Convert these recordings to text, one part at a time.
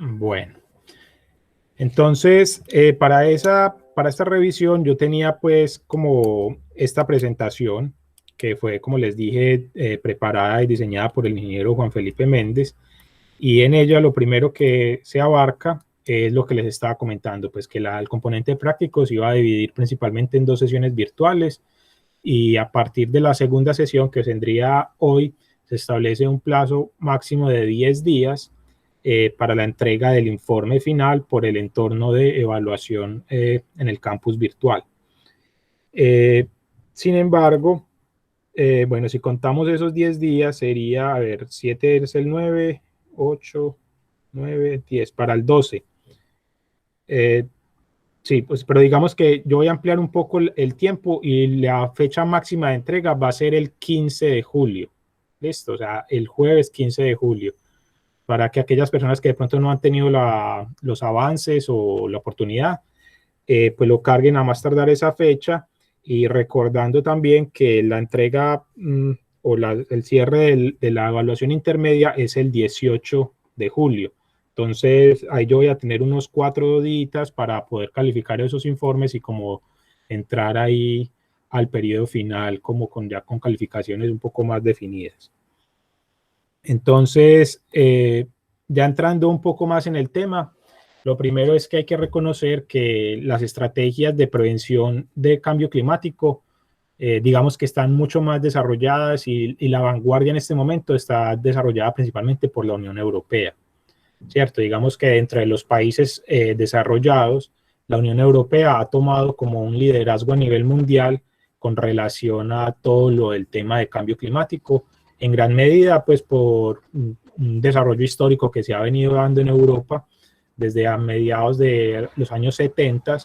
Bueno, entonces para esta revisión yo tenía pues como esta presentación que fue, como les dije, preparada y diseñada por el ingeniero Juan Felipe Méndez, y en ella lo primero que se abarca es lo que les estaba comentando, pues que el componente práctico se iba a dividir principalmente en 2 sesiones virtuales, y a partir de la segunda sesión, que vendría hoy, se establece un plazo máximo de 10 días para la entrega del informe final por el entorno de evaluación en el campus virtual. Sin embargo, bueno, si contamos esos 10 días, sería, a ver, 7 es el 9, 8, 9, 10, para el 12. Sí, pues, pero digamos que yo voy a ampliar un poco el tiempo, y la fecha máxima de entrega va a ser el 15 de julio. Listo, o sea, el jueves 15 de julio, para que aquellas personas que de pronto no han tenido los avances o la oportunidad, pues lo carguen a más tardar esa fecha, y recordando también que la entrega o el cierre de la evaluación intermedia es el 18 de julio. Entonces, ahí yo voy a tener unos 4 días para poder calificar esos informes y como entrar ahí al periodo final como ya con calificaciones un poco más definidas. Entonces, ya entrando un poco más en el tema, lo primero es que hay que reconocer que las estrategias de prevención de cambio climático, digamos que están mucho más desarrolladas, y la vanguardia en este momento está desarrollada principalmente por la Unión Europea, ¿cierto? Digamos que entre los países desarrollados, la Unión Europea ha tomado como un liderazgo a nivel mundial con relación a todo lo del tema de cambio climático, en gran medida pues por un desarrollo histórico que se ha venido dando en Europa desde a mediados de los años 70,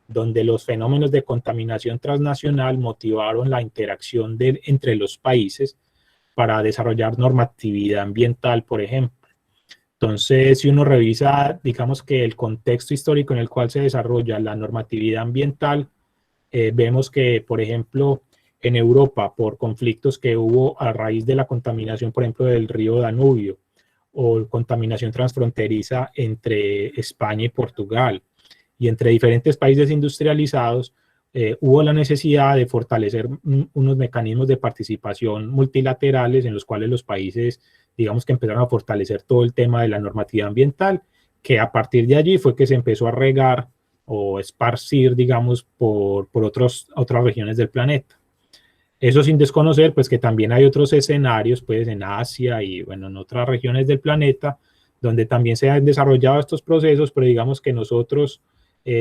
donde los fenómenos de contaminación transnacional motivaron la interacción entre los países para desarrollar normatividad ambiental, por ejemplo. Entonces, si uno revisa, digamos que el contexto histórico en el cual se desarrolla la normatividad ambiental, vemos que, por ejemplo, en Europa, por conflictos que hubo a raíz de la contaminación, por ejemplo, del río Danubio, o contaminación transfronteriza entre España y Portugal, y entre diferentes países industrializados, hubo la necesidad de fortalecer unos mecanismos de participación multilaterales en los cuales los países, digamos que empezaron a fortalecer todo el tema de la normatividad ambiental, que a partir de allí fue que se empezó a regar o esparcir, digamos, por otras regiones del planeta. Eso sin desconocer, pues, que también hay otros escenarios, pues, en Asia y, bueno, en otras regiones del planeta, donde también se han desarrollado estos procesos, pero digamos que nosotros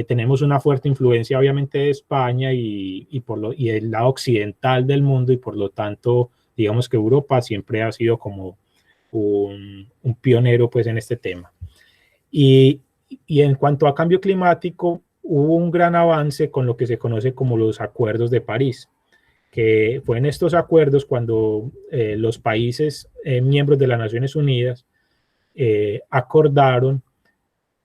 tenemos una fuerte influencia, obviamente, de España y el lado occidental del mundo, y por lo tanto, digamos que Europa siempre ha sido como un pionero, pues, en este tema. Y en cuanto a cambio climático, hubo un gran avance con lo que se conoce como los Acuerdos de París, que fue en estos acuerdos cuando los países miembros de las Naciones Unidas acordaron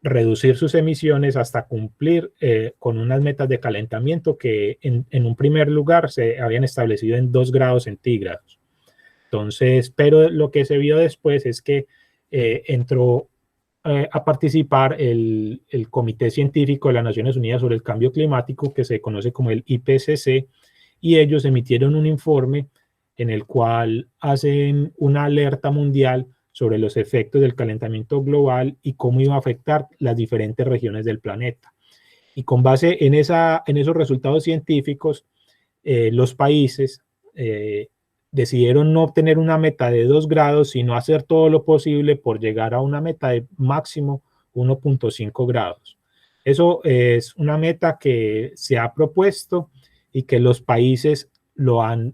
reducir sus emisiones hasta cumplir con unas metas de calentamiento que en un primer lugar se habían establecido en 2 grados centígrados. Entonces, pero lo que se vio después es que entró a participar el Comité Científico de las Naciones Unidas sobre el Cambio Climático, que se conoce como el IPCC, y ellos emitieron un informe en el cual hacen una alerta mundial sobre los efectos del calentamiento global y cómo iba a afectar las diferentes regiones del planeta. Y con base en esos resultados científicos, los países decidieron no obtener una meta de 2 grados, sino hacer todo lo posible por llegar a una meta de máximo 1.5 grados. Eso es una meta que se ha propuesto y que los países lo han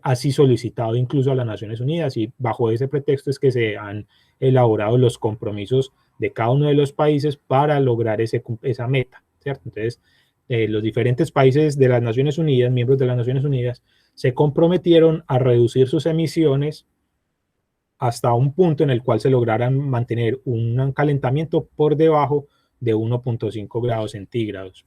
así solicitado incluso a las Naciones Unidas, y bajo ese pretexto es que se han elaborado los compromisos de cada uno de los países para lograr esa meta, ¿cierto? Entonces, los diferentes países de las Naciones Unidas, miembros de las Naciones Unidas, se comprometieron a reducir sus emisiones hasta un punto en el cual se lograran mantener un calentamiento por debajo de 1.5 grados centígrados.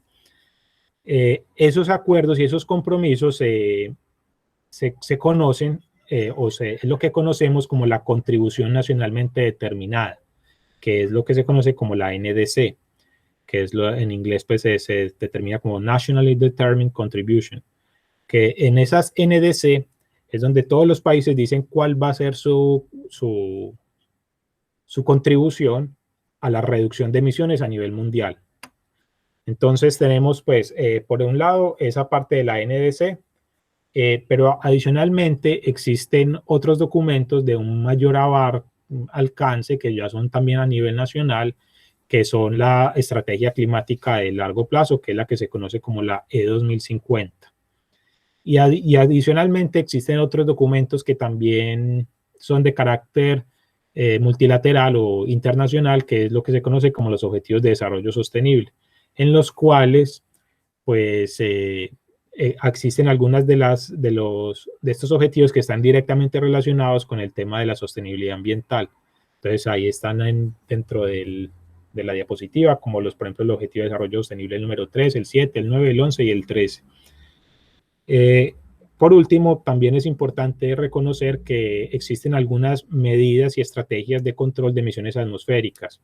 Esos acuerdos y esos compromisos se conocen, es lo que conocemos como la contribución nacionalmente determinada. que es lo que se conoce como la NDC, que es en inglés pues se determina como Nationally Determined Contribution, que en esas NDC es donde todos los países dicen cuál va a ser su contribución a la reducción de emisiones a nivel mundial. Entonces tenemos pues por un lado esa parte de la NDC, pero adicionalmente existen otros documentos de un mayor alcance que ya son también a nivel nacional, que son la estrategia climática de largo plazo, que es la que se conoce como la E2050. Y adicionalmente existen otros documentos que también son de carácter multilateral o internacional, que es lo que se conoce como los Objetivos de Desarrollo Sostenible, en los cuales pues existen algunas de estos objetivos que están directamente relacionados con el tema de la sostenibilidad ambiental. Entonces ahí están dentro de la diapositiva, como por ejemplo el Objetivo de Desarrollo Sostenible el número 3, el 7, el 9, el 11 y el 13. Por último, también es importante reconocer que existen algunas medidas y estrategias de control de emisiones atmosféricas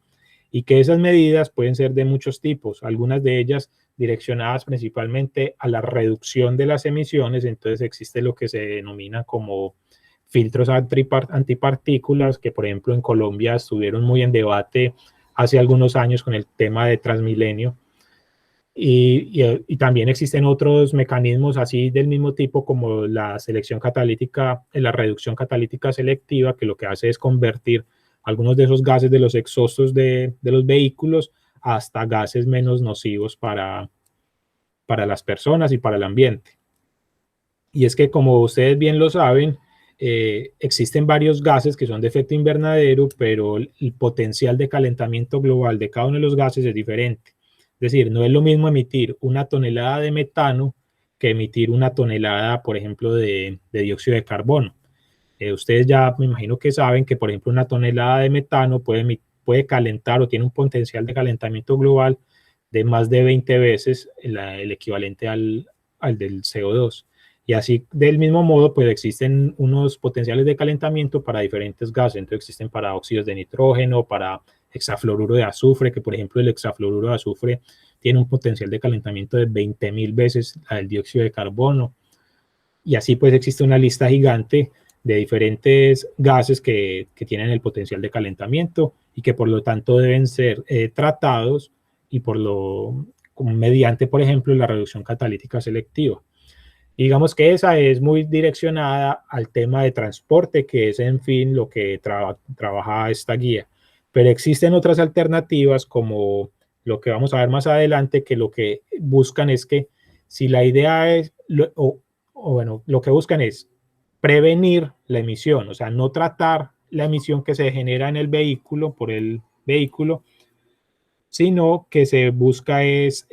y que esas medidas pueden ser de muchos tipos, algunas de ellas direccionadas principalmente a la reducción de las emisiones. Entonces existe lo que se denomina como filtros antipartículas, que por ejemplo en Colombia estuvieron muy en debate hace algunos años con el tema de Transmilenio. Y también existen otros mecanismos así del mismo tipo como la selección catalítica, la reducción catalítica selectiva, que lo que hace es convertir algunos de esos gases de los exhaustos de los vehículos hasta gases menos nocivos para las personas y para el ambiente. Y es que, como ustedes bien lo saben, existen varios gases que son de efecto invernadero, pero el potencial de calentamiento global de cada uno de los gases es diferente. Es decir, no es lo mismo emitir una tonelada de metano que emitir una tonelada, por ejemplo, de dióxido de carbono. Ustedes ya me imagino que saben que, por ejemplo, una tonelada de metano puede calentar o tiene un potencial de calentamiento global de más de 20 veces el equivalente al del CO2. Y así, del mismo modo, pues existen unos potenciales de calentamiento para diferentes gases. Entonces existen para óxidos de nitrógeno, para hexafluoruro de azufre, que por ejemplo el hexafluoruro de azufre tiene un potencial de calentamiento de 20.000 veces al dióxido de carbono. Y así pues existe una lista gigante de diferentes gases que tienen el potencial de calentamiento y que por lo tanto deben ser tratados y mediante, por ejemplo, la reducción catalítica selectiva. Y digamos que esa es muy direccionada al tema de transporte, que es en fin lo que trabaja esta guía. Pero existen otras alternativas como lo que vamos a ver más adelante, que lo que buscan es que si la idea es, bueno, lo que buscan es prevenir la emisión, o sea, no tratar la emisión que se genera en el vehículo por el vehículo, sino que se busca es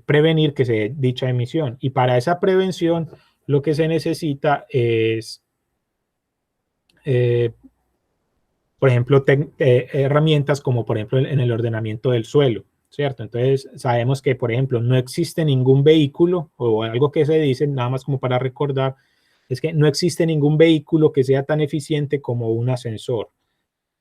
prevenir que se dé dicha emisión. Y para esa prevención lo que se necesita es, por ejemplo, herramientas como por ejemplo en el ordenamiento del suelo, ¿cierto? Entonces sabemos que, por ejemplo, no existe ningún vehículo, o algo que se dice, nada más como para recordar, es que no existe ningún vehículo que sea tan eficiente como un ascensor.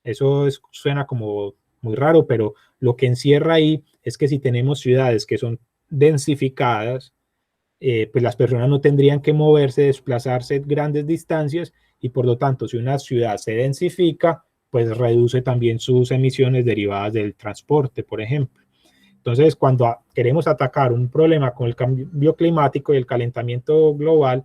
Eso suena como muy raro, pero lo que encierra ahí es que si tenemos ciudades que son densificadas, pues las personas no tendrían que moverse, desplazarse grandes distancias, y por lo tanto, si una ciudad se densifica, pues reduce también sus emisiones derivadas del transporte, por ejemplo. Entonces, cuando queremos atacar un problema con el cambio climático y el calentamiento global,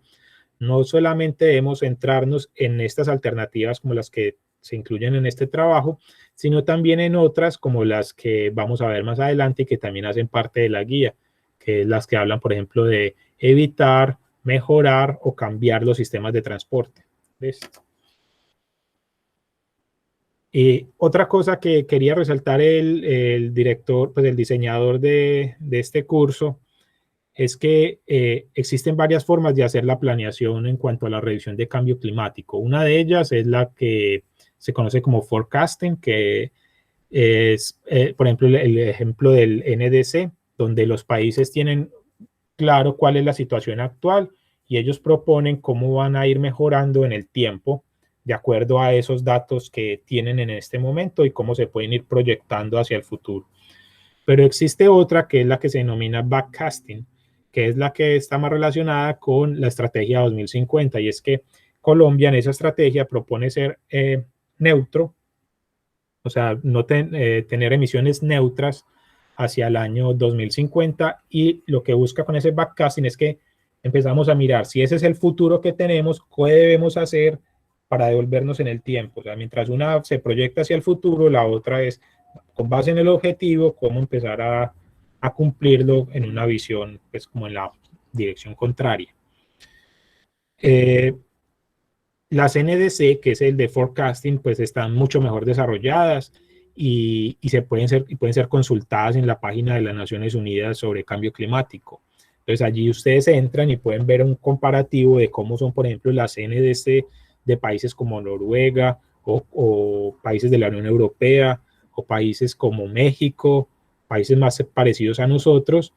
no solamente debemos centrarnos en estas alternativas como las que se incluyen en este trabajo, sino también en otras como las que vamos a ver más adelante y que también hacen parte de la guía, que es las que hablan, por ejemplo, de evitar, mejorar o cambiar los sistemas de transporte. ¿Ves? Y otra cosa que quería resaltar el director, pues el diseñador de este curso, es que existen varias formas de hacer la planeación en cuanto a la revisión de cambio climático. Una de ellas es la que se conoce como forecasting, que es, por ejemplo, el ejemplo del NDC, donde los países tienen claro cuál es la situación actual y ellos proponen cómo van a ir mejorando en el tiempo de acuerdo a esos datos que tienen en este momento y cómo se pueden ir proyectando hacia el futuro. Pero existe otra que es la que se denomina backcasting, que es la que está más relacionada con la estrategia 2050, y es que Colombia en esa estrategia propone ser neutro, o sea, no tener emisiones neutras hacia el año 2050, y lo que busca con ese backcasting es que empezamos a mirar si ese es el futuro que tenemos, qué debemos hacer para devolvernos en el tiempo. O sea, mientras una se proyecta hacia el futuro, la otra es, con base en el objetivo, cómo empezar a cumplirlo en una visión, pues como en la dirección contraria. Las NDC, que es el de forecasting, pues están mucho mejor desarrolladas y pueden ser consultadas en la página de las Naciones Unidas sobre cambio climático. Entonces allí ustedes entran y pueden ver un comparativo de cómo son, por ejemplo, las NDC de países como Noruega o países de la Unión Europea o países como México, países más parecidos a nosotros,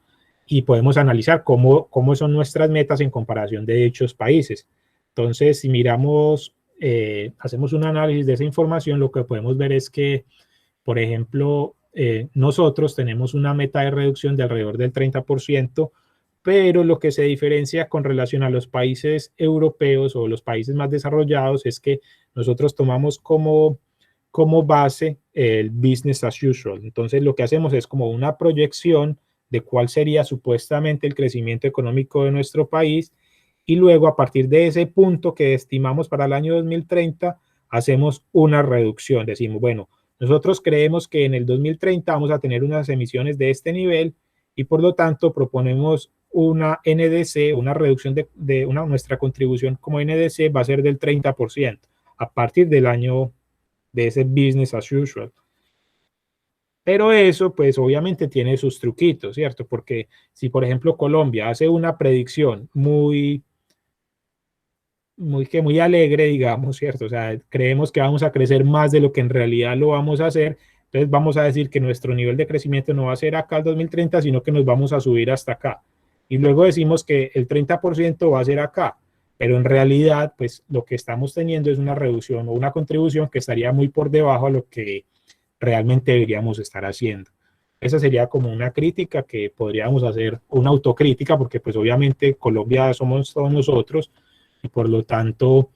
y podemos analizar cómo son nuestras metas en comparación de dichos países. Entonces, si miramos, hacemos un análisis de esa información, lo que podemos ver es que, por ejemplo, nosotros tenemos una meta de reducción de alrededor del 30%, pero lo que se diferencia con relación a los países europeos o los países más desarrollados es que nosotros tomamos como base el business as usual. Entonces, lo que hacemos es como una proyección de cuál sería supuestamente el crecimiento económico de nuestro país, y luego a partir de ese punto que estimamos para el año 2030, hacemos una reducción. Decimos, bueno, nosotros creemos que en el 2030 vamos a tener unas emisiones de este nivel y por lo tanto proponemos una NDC, una reducción de nuestra contribución como NDC va a ser del 30% a partir del año de ese business as usual. Pero eso, pues obviamente tiene sus truquitos, ¿cierto? Porque si, por ejemplo, Colombia hace una predicción muy alegre, digamos, ¿cierto? O sea, creemos que vamos a crecer más de lo que en realidad lo vamos a hacer, entonces vamos a decir que nuestro nivel de crecimiento no va a ser acá al 2030, sino que nos vamos a subir hasta acá. Y luego decimos que el 30% va a ser acá, pero en realidad, pues lo que estamos teniendo es una reducción o una contribución que estaría muy por debajo a lo que realmente deberíamos estar haciendo. Esa sería como una crítica que podríamos hacer, una autocrítica, porque pues obviamente Colombia somos todos nosotros, y por lo tanto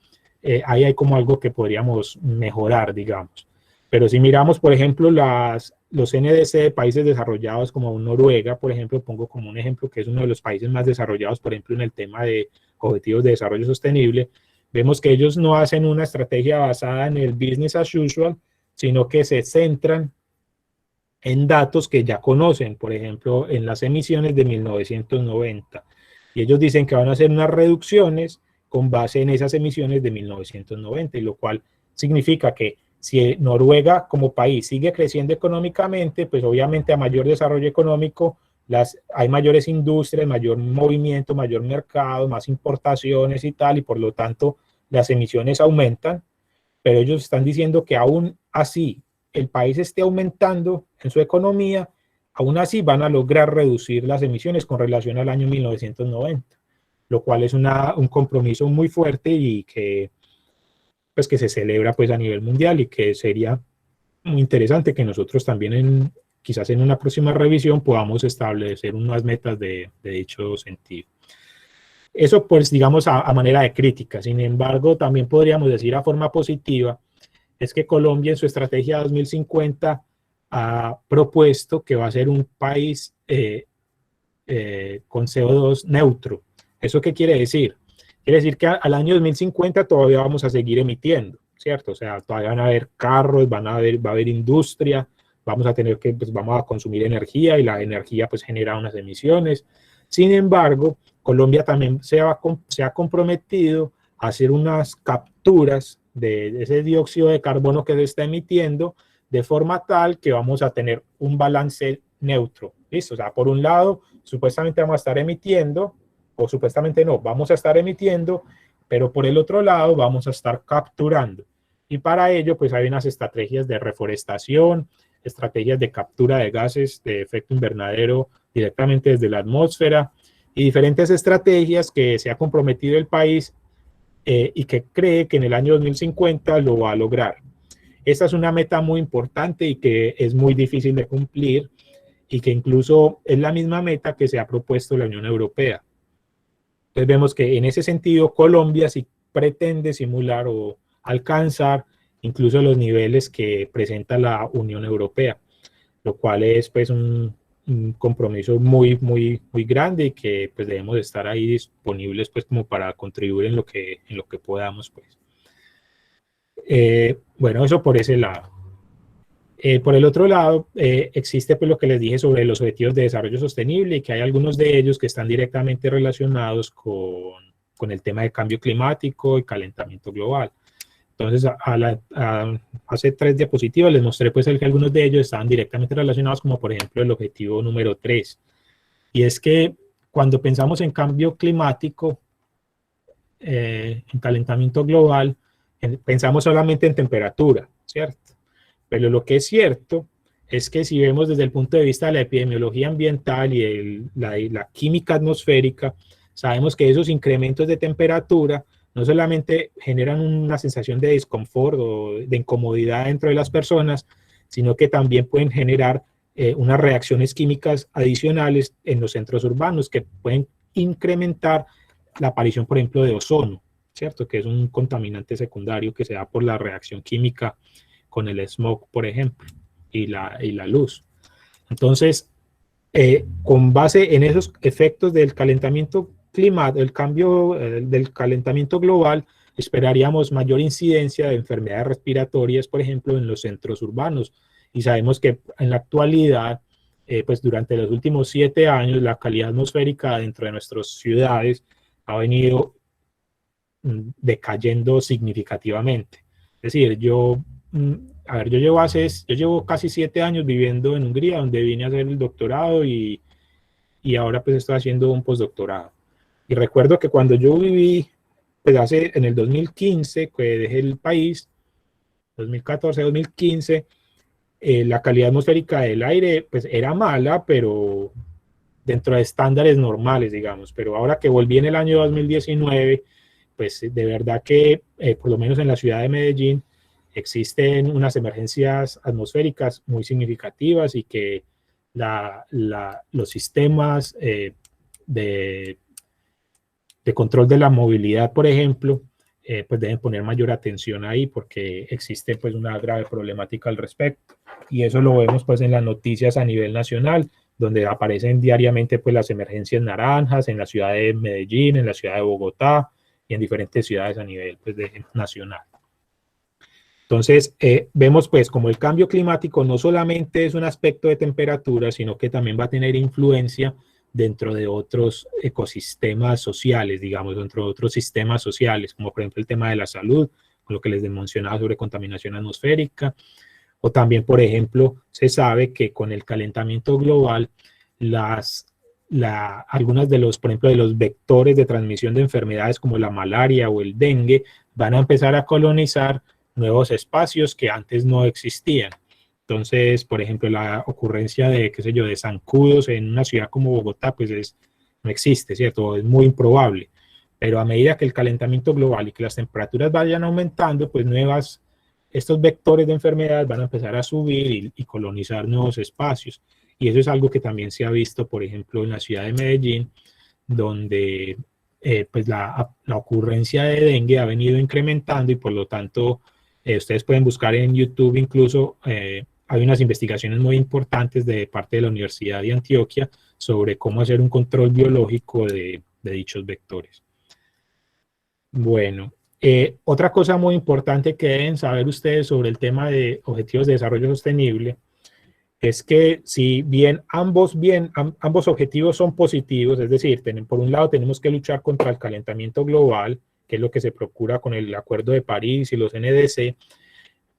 ahí hay como algo que podríamos mejorar, digamos. Pero si miramos, por ejemplo, los NDC de países desarrollados como Noruega, por ejemplo, pongo como un ejemplo que es uno de los países más desarrollados, por ejemplo, en el tema de objetivos de desarrollo sostenible, vemos que ellos no hacen una estrategia basada en el business as usual, sino que se centran en datos que ya conocen, por ejemplo, en las emisiones de 1990. Y ellos dicen que van a hacer unas reducciones con base en esas emisiones de 1990, y lo cual significa que si Noruega como país sigue creciendo económicamente, pues obviamente a mayor desarrollo económico hay mayores industrias, mayor movimiento, mayor mercado, más importaciones y tal, y por lo tanto las emisiones aumentan, pero ellos están diciendo que aún así el país esté aumentando en su economía, aún así van a lograr reducir las emisiones con relación al año 1990, lo cual es un compromiso muy fuerte y que, pues, que se celebra pues, a nivel mundial, y que sería muy interesante que nosotros también quizás en una próxima revisión podamos establecer unas metas de dicho sentido. Eso pues digamos a manera de crítica. Sin embargo, también podríamos decir a forma positiva es que Colombia en su estrategia 2050 ha propuesto que va a ser un país con CO2 neutro. ¿Eso qué quiere decir? Quiere decir que al año 2050 todavía vamos a seguir emitiendo, ¿cierto? O sea, todavía van a haber carros, va a haber industria, vamos a consumir energía, y la energía pues genera unas emisiones. Sin embargo, Colombia también se ha comprometido a hacer unas capturas de ese dióxido de carbono que se está emitiendo, de forma tal que vamos a tener un balance neutro. ¿Listo? O sea, por un lado, supuestamente vamos a estar emitiendo, o supuestamente no, vamos a estar emitiendo, pero por el otro lado vamos a estar capturando. Y para ello, pues hay unas estrategias de reforestación, estrategias de captura de gases de efecto invernadero directamente desde la atmósfera, y diferentes estrategias que se ha comprometido el país y que cree que en el año 2050 lo va a lograr. Esta es una meta muy importante y que es muy difícil de cumplir y que incluso es la misma meta que se ha propuesto la Unión Europea. Entonces vemos que en ese sentido Colombia sí pretende simular o alcanzar incluso los niveles que presenta la Unión Europea, lo cual es pues un compromiso muy grande y que pues debemos estar ahí disponibles pues como para contribuir en lo que podamos pues. Bueno, eso por ese lado. Por el otro lado, existe pues lo que les dije sobre los objetivos de desarrollo sostenible y que hay algunos de ellos que están directamente relacionados con el tema de cambio climático y calentamiento global. Entonces, hace 3 diapositivas les mostré pues que algunos de ellos estaban directamente relacionados, como por ejemplo el objetivo número 3. Y es que cuando pensamos en cambio climático, en calentamiento global, pensamos solamente en temperatura, ¿cierto? Pero lo que es cierto es que si vemos desde el punto de vista de la epidemiología ambiental y la química atmosférica, sabemos que esos incrementos de temperatura no solamente generan una sensación de desconfort o de incomodidad dentro de las personas, sino que también pueden generar unas reacciones químicas adicionales en los centros urbanos que pueden incrementar la aparición, por ejemplo, de ozono, ¿cierto? Que es un contaminante secundario que se da por la reacción química con el smog, por ejemplo, y la luz. Entonces, con base en esos efectos del calentamiento climático, el cambio del calentamiento global, esperaríamos mayor incidencia de enfermedades respiratorias, por ejemplo, en los centros urbanos. Y sabemos que en la actualidad, pues durante los últimos 7 años, la calidad atmosférica dentro de nuestras ciudades ha venido decayendo significativamente. Es decir, yo llevo casi 7 años viviendo en Hungría, donde vine a hacer el doctorado y ahora pues estoy haciendo un postdoctorado. Y recuerdo que cuando yo viví, pues en el 2015, que dejé el país, 2014, 2015, la calidad atmosférica del aire pues era mala, pero dentro de estándares normales, digamos. Pero ahora que volví en el año 2019, pues de verdad que por lo menos en la ciudad de Medellín existen unas emergencias atmosféricas muy significativas y que los sistemas de control de la movilidad, por ejemplo, pues deben poner mayor atención ahí porque existe pues una grave problemática al respecto. Y eso lo vemos pues en las noticias a nivel nacional, donde aparecen diariamente pues las emergencias naranjas en la ciudad de Medellín, en la ciudad de Bogotá y en diferentes ciudades a nivel pues, nacional. Entonces, vemos pues como el cambio climático no solamente es un aspecto de temperatura, sino que también va a tener influencia dentro de otros ecosistemas sociales, digamos, dentro de otros sistemas sociales, como por ejemplo el tema de la salud, con lo que les mencionaba sobre contaminación atmosférica, o también, por ejemplo, se sabe que con el calentamiento global, algunas de los, por ejemplo, de los vectores de transmisión de enfermedades como la malaria o el dengue van a empezar a colonizar nuevos espacios que antes no existían. Entonces, por ejemplo, la ocurrencia de, qué sé yo, de zancudos en una ciudad como Bogotá, pues no existe, ¿cierto? Es muy improbable. Pero a medida que el calentamiento global y que las temperaturas vayan aumentando, pues estos vectores de enfermedad van a empezar a subir y colonizar nuevos espacios. Y eso es algo que también se ha visto, por ejemplo, en la ciudad de Medellín, donde pues la ocurrencia de dengue ha venido incrementando y por lo tanto ustedes pueden buscar en YouTube incluso, hay unas investigaciones muy importantes de parte de la Universidad de Antioquia sobre cómo hacer un control biológico de dichos vectores. Bueno, otra cosa muy importante que deben saber ustedes sobre el tema de objetivos de desarrollo sostenible es que si bien ambos objetivos son positivos, es decir, por un lado tenemos que luchar contra el calentamiento global, que es lo que se procura con el Acuerdo de París y los NDC,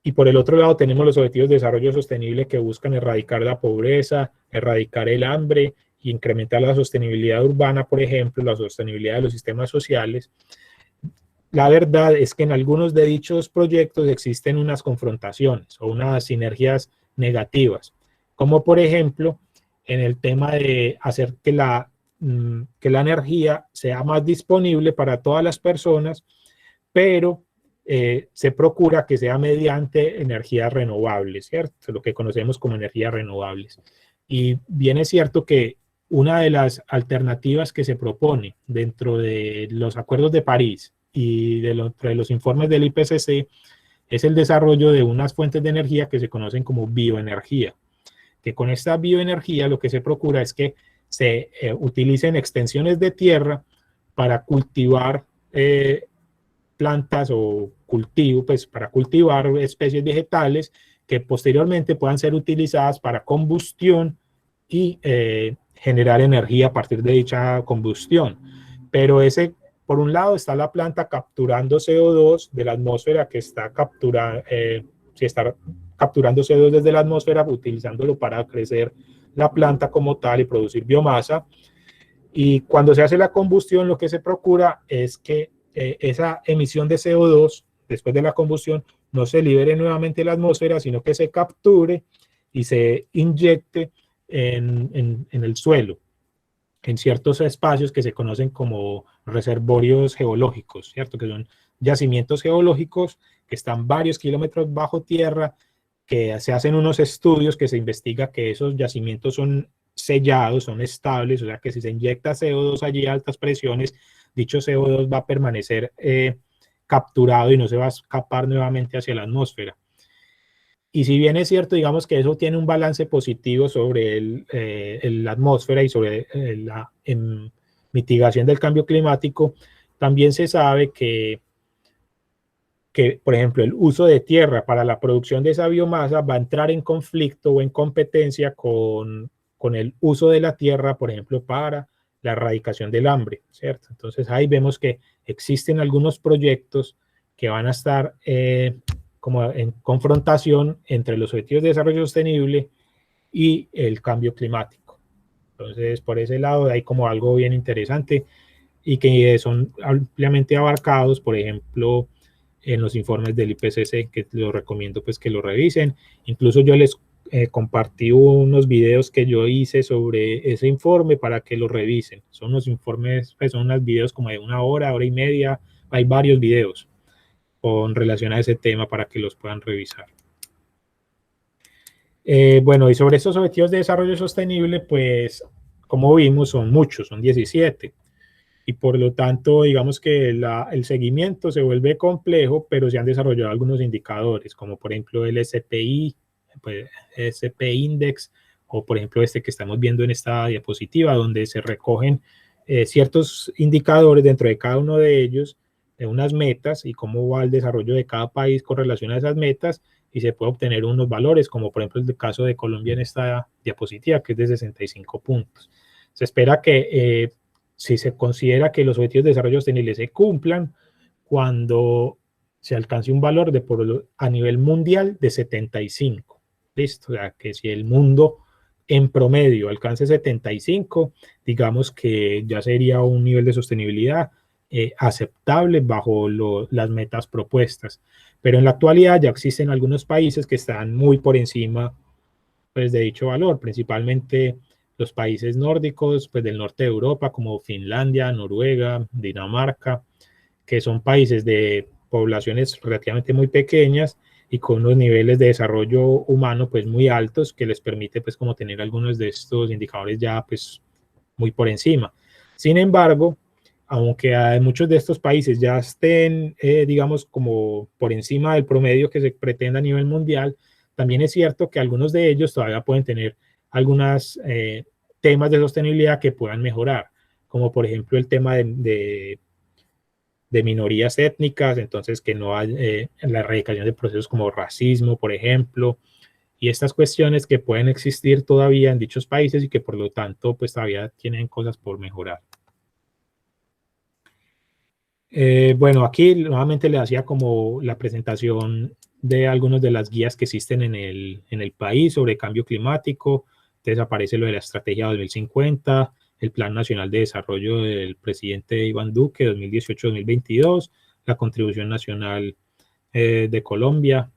y por el otro lado tenemos los objetivos de desarrollo sostenible que buscan erradicar la pobreza, erradicar el hambre e incrementar la sostenibilidad urbana, por ejemplo, la sostenibilidad de los sistemas sociales. La verdad es que en algunos de dichos proyectos existen unas confrontaciones o unas sinergias negativas, como por ejemplo en el tema de hacer que la energía sea más disponible para todas las personas, pero se procura que sea mediante energías renovables, ¿cierto? Lo que conocemos como energías renovables. Y bien es cierto que una de las alternativas que se propone dentro de los acuerdos de París y de los informes del IPCC es el desarrollo de unas fuentes de energía que se conocen como bioenergía, que con esta bioenergía lo que se procura es que se utilicen extensiones de tierra para cultivar plantas o cultivo, pues para cultivar especies vegetales que posteriormente puedan ser utilizadas para combustión y generar energía a partir de dicha combustión. Pero ese, por un lado, está la planta capturando CO2 de la atmósfera que está capturando CO2 desde la atmósfera, utilizándolo para crecer la planta como tal y producir biomasa. Y cuando se hace la combustión, lo que se procura es que esa emisión de CO2 después de la combustión no se libere nuevamente a la atmósfera, sino que se capture y se inyecte en el suelo, en ciertos espacios que se conocen como reservorios geológicos, ¿cierto? Que son yacimientos geológicos que están varios kilómetros bajo tierra, que se hacen unos estudios que se investiga que esos yacimientos son sellados, son estables, o sea que si se inyecta CO2 allí a altas presiones, dicho CO2 va a permanecer capturado y no se va a escapar nuevamente hacia la atmósfera. Y si bien es cierto, digamos que eso tiene un balance positivo sobre la atmósfera y sobre la mitigación del cambio climático, también se sabe que, por ejemplo, el uso de tierra para la producción de esa biomasa va a entrar en conflicto o en competencia con el uso de la tierra, por ejemplo, para la erradicación del hambre, ¿cierto? Entonces ahí vemos que existen algunos proyectos que van a estar como en confrontación entre los objetivos de desarrollo sostenible y el cambio climático. Entonces, por ese lado hay como algo bien interesante y que son ampliamente abarcados, por ejemplo, en los informes del IPCC, que los recomiendo pues que lo revisen. Incluso yo les compartí unos videos que yo hice sobre ese informe para que lo revisen. Son unos informes, pues son unos videos como de una hora, hora y media, hay varios videos con relación a ese tema para que los puedan revisar. Bueno, y sobre estos objetivos de desarrollo sostenible, pues como vimos son muchos, son 17. Y por lo tanto, digamos que el seguimiento se vuelve complejo, pero se han desarrollado algunos indicadores, como por ejemplo el SPI, pues, SP Index, o por ejemplo este que estamos viendo en esta diapositiva, donde se recogen ciertos indicadores dentro de cada uno de ellos, unas metas y cómo va el desarrollo de cada país con relación a esas metas, y se puede obtener unos valores, como por ejemplo el caso de Colombia en esta diapositiva, que es de 65 puntos. Se espera que si se considera que los objetivos de desarrollo sostenible se cumplan cuando se alcance un valor a nivel mundial de 75. ¿Listo? O sea, que si el mundo en promedio alcance 75, digamos que ya sería un nivel de sostenibilidad aceptable bajo las metas propuestas. Pero en la actualidad ya existen algunos países que están muy por encima pues, de dicho valor, principalmente los países nórdicos, pues del norte de Europa, como Finlandia, Noruega, Dinamarca, que son países de poblaciones relativamente muy pequeñas y con unos niveles de desarrollo humano pues muy altos que les permite pues como tener algunos de estos indicadores ya pues muy por encima. Sin embargo, aunque muchos de estos países ya estén digamos como por encima del promedio que se pretende a nivel mundial, también es cierto que algunos de ellos todavía pueden tener algunos temas de sostenibilidad que puedan mejorar, como por ejemplo el tema de minorías étnicas, entonces que no hay la erradicación de procesos como racismo, por ejemplo, y estas cuestiones que pueden existir todavía en dichos países y que por lo tanto pues todavía tienen cosas por mejorar. Bueno, aquí nuevamente le hacía como la presentación de algunas de las guías que existen en el país sobre cambio climático. Entonces aparece lo de la Estrategia 2050, el Plan Nacional de Desarrollo del presidente Iván Duque 2018-2022, la Contribución Nacional de Colombia,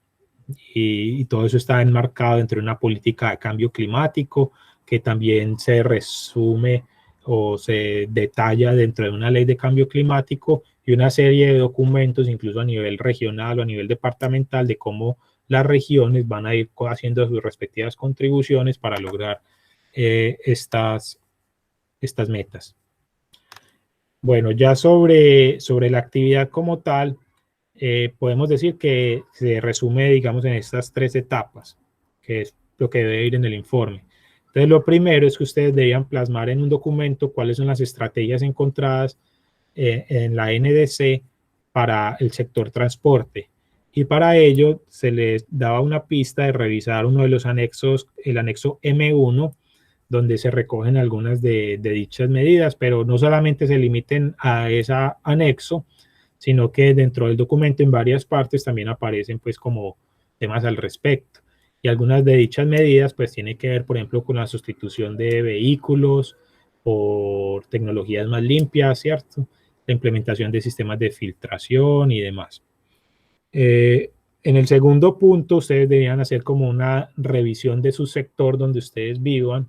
y todo eso está enmarcado dentro de una política de cambio climático que también se resume o se detalla dentro de una ley de cambio climático y una serie de documentos, incluso a nivel regional o a nivel departamental, de cómo las regiones van a ir haciendo sus respectivas contribuciones para lograr estas metas. Bueno, ya sobre la actividad como tal, podemos decir que se resume, digamos, en estas 3 etapas, que es lo que debe ir en el informe. Entonces, lo primero es que ustedes debían plasmar en un documento cuáles son las estrategias encontradas en la NDC para el sector transporte. Y para ello se les daba una pista de revisar uno de los anexos, el anexo M1, donde se recogen algunas de dichas medidas, pero no solamente se limiten a ese anexo, sino que dentro del documento en varias partes también aparecen pues como temas al respecto. Y algunas de dichas medidas pues tienen que ver, por ejemplo, con la sustitución de vehículos por tecnologías más limpias, ¿cierto? La implementación de sistemas de filtración y demás. En el segundo punto, ustedes deberían hacer como una revisión de su sector donde ustedes vivan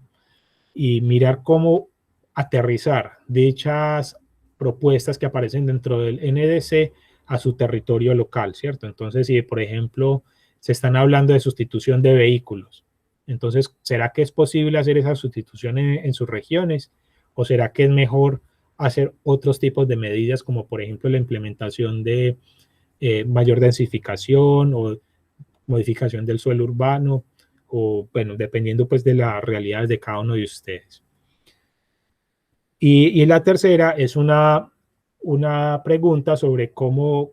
y mirar cómo aterrizar dichas propuestas que aparecen dentro del NDC a su territorio local, ¿cierto? Entonces, si por ejemplo se están hablando de sustitución de vehículos, entonces, ¿será que es posible hacer esa sustitución en sus regiones? ¿O será que es mejor hacer otros tipos de medidas, como por ejemplo la implementación de mayor densificación o modificación del suelo urbano? O bueno, dependiendo pues de las realidades de cada uno de ustedes. Y la tercera es una pregunta sobre cómo,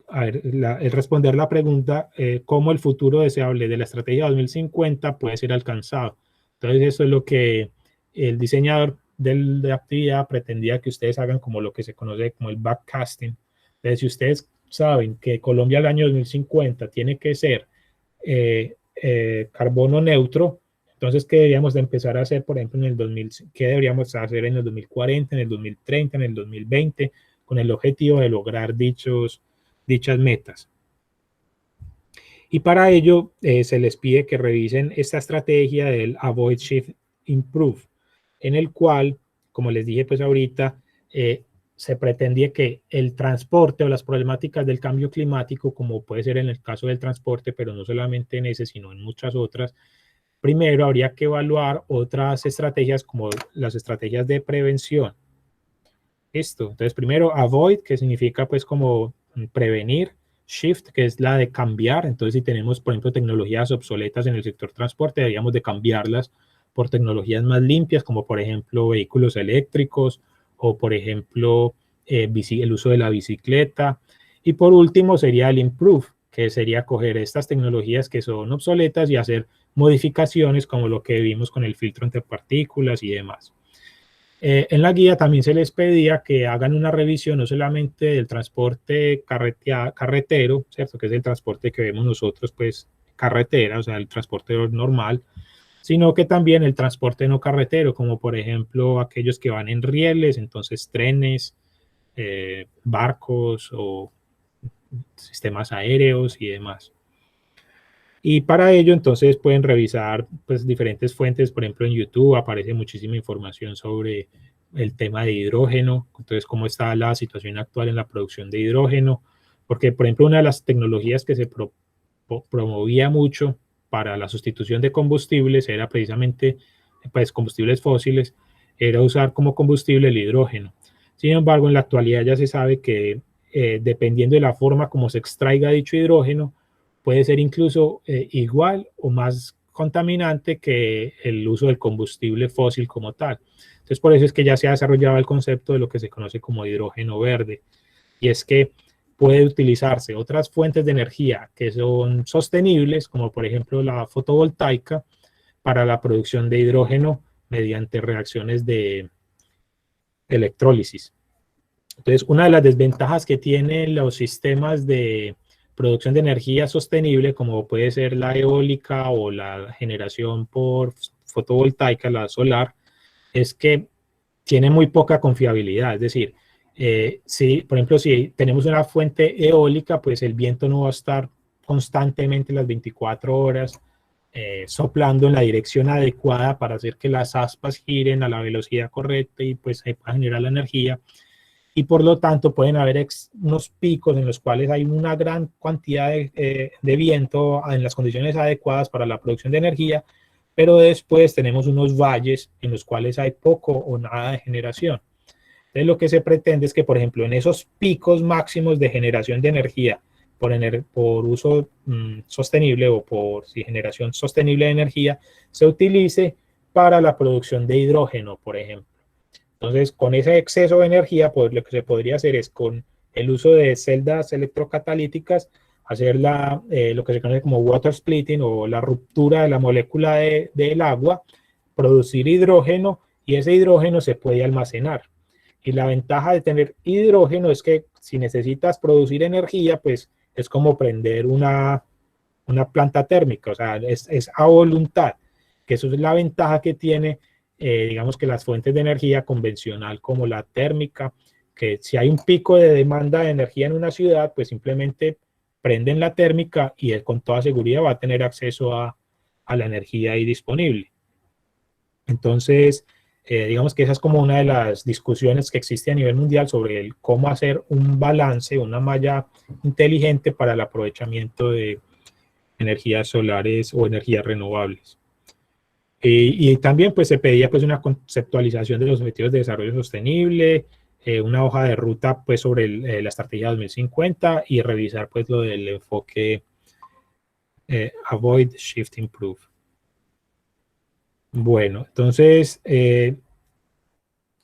a ver, el responder la pregunta, cómo el futuro deseable de la estrategia 2050 puede ser alcanzado. Entonces, eso es lo que el diseñador de la actividad pretendía que ustedes hagan, como lo que se conoce como el backcasting. Entonces, si ustedes saben que Colombia al año 2050 tiene que ser carbono neutro, entonces, ¿qué deberíamos de empezar a hacer, por ejemplo, en el 2000? ¿Qué deberíamos hacer en el 2040, en el 2030, en el 2020, con el objetivo de lograr dichas metas? Y para ello se les pide que revisen esta estrategia del Avoid Shift Improve, en el cual, como les dije pues ahorita, se pretendía que el transporte o las problemáticas del cambio climático, como puede ser en el caso del transporte, pero no solamente en ese, sino en muchas otras, primero habría que evaluar otras estrategias como las estrategias de prevención. Esto, entonces primero avoid, que significa pues como prevenir, shift, que es la de cambiar. Entonces si tenemos por ejemplo tecnologías obsoletas en el sector transporte, deberíamos de cambiarlas por tecnologías más limpias, como por ejemplo vehículos eléctricos o por ejemplo el uso de la bicicleta. Y por último sería el improve, que sería coger estas tecnologías que son obsoletas y hacer modificaciones como lo que vimos con el filtro entre partículas y demás. En la guía también se les pedía que hagan una revisión no solamente del transporte carretero, ¿cierto? Que es el transporte que vemos nosotros, pues carretera, o sea, el transporte normal, sino que también el transporte no carretero, como por ejemplo aquellos que van en rieles, entonces trenes, barcos o sistemas aéreos y demás. Y para ello, entonces, pueden revisar pues, diferentes fuentes. Por ejemplo, en YouTube aparece muchísima información sobre el tema de hidrógeno. Entonces, cómo está la situación actual en la producción de hidrógeno. Porque, por ejemplo, una de las tecnologías que se promovía mucho para la sustitución de combustibles era precisamente, pues, combustibles fósiles, era usar como combustible el hidrógeno. Sin embargo, en la actualidad ya se sabe que dependiendo de la forma como se extraiga dicho hidrógeno, puede ser incluso igual o más contaminante que el uso del combustible fósil como tal. Entonces, por eso es que ya se ha desarrollado el concepto de lo que se conoce como hidrógeno verde. Y es que puede utilizarse otras fuentes de energía que son sostenibles, como por ejemplo la fotovoltaica, para la producción de hidrógeno mediante reacciones de electrólisis. Entonces, una de las desventajas que tienen los sistemas de producción de energía sostenible, como puede ser la eólica o la generación por fotovoltaica, la solar, es que tiene muy poca confiabilidad. Es decir, si, por ejemplo, si tenemos una fuente eólica, pues el viento no va a estar constantemente las 24 horas soplando en la dirección adecuada para hacer que las aspas giren a la velocidad correcta y pues se pueda generar la energía. y por lo tanto pueden haber unos picos en los cuales hay una gran cantidad de viento en las condiciones adecuadas para la producción de energía, pero después tenemos unos valles en los cuales hay poco o nada de generación. Entonces lo que se pretende es que, por ejemplo, en esos picos máximos de generación de energía por uso sostenible o por generación sostenible de energía, se utilice para la producción de hidrógeno, por ejemplo. Entonces, con ese exceso de energía, pues lo que se podría hacer es con el uso de celdas electrocatalíticas, hacer lo que se conoce como water splitting o la ruptura de la molécula del agua, producir hidrógeno y ese hidrógeno se puede almacenar. Y la ventaja de tener hidrógeno es que si necesitas producir energía, pues es como prender una planta térmica, o sea, es a voluntad, que eso es la ventaja que tiene, digamos que las fuentes de energía convencional como la térmica, que si hay un pico de demanda de energía en una ciudad, pues simplemente prenden la térmica y él con toda seguridad va a tener acceso a la energía ahí disponible. Entonces, digamos que esa es como una de las discusiones que existe a nivel mundial sobre cómo hacer un balance, una malla inteligente para el aprovechamiento de energías solares o energías renovables. Y también pues se pedía pues una conceptualización de los objetivos de desarrollo sostenible, una hoja de ruta pues sobre la estrategia 2050 y revisar pues lo del enfoque Avoid, Shift, Improve. Bueno, entonces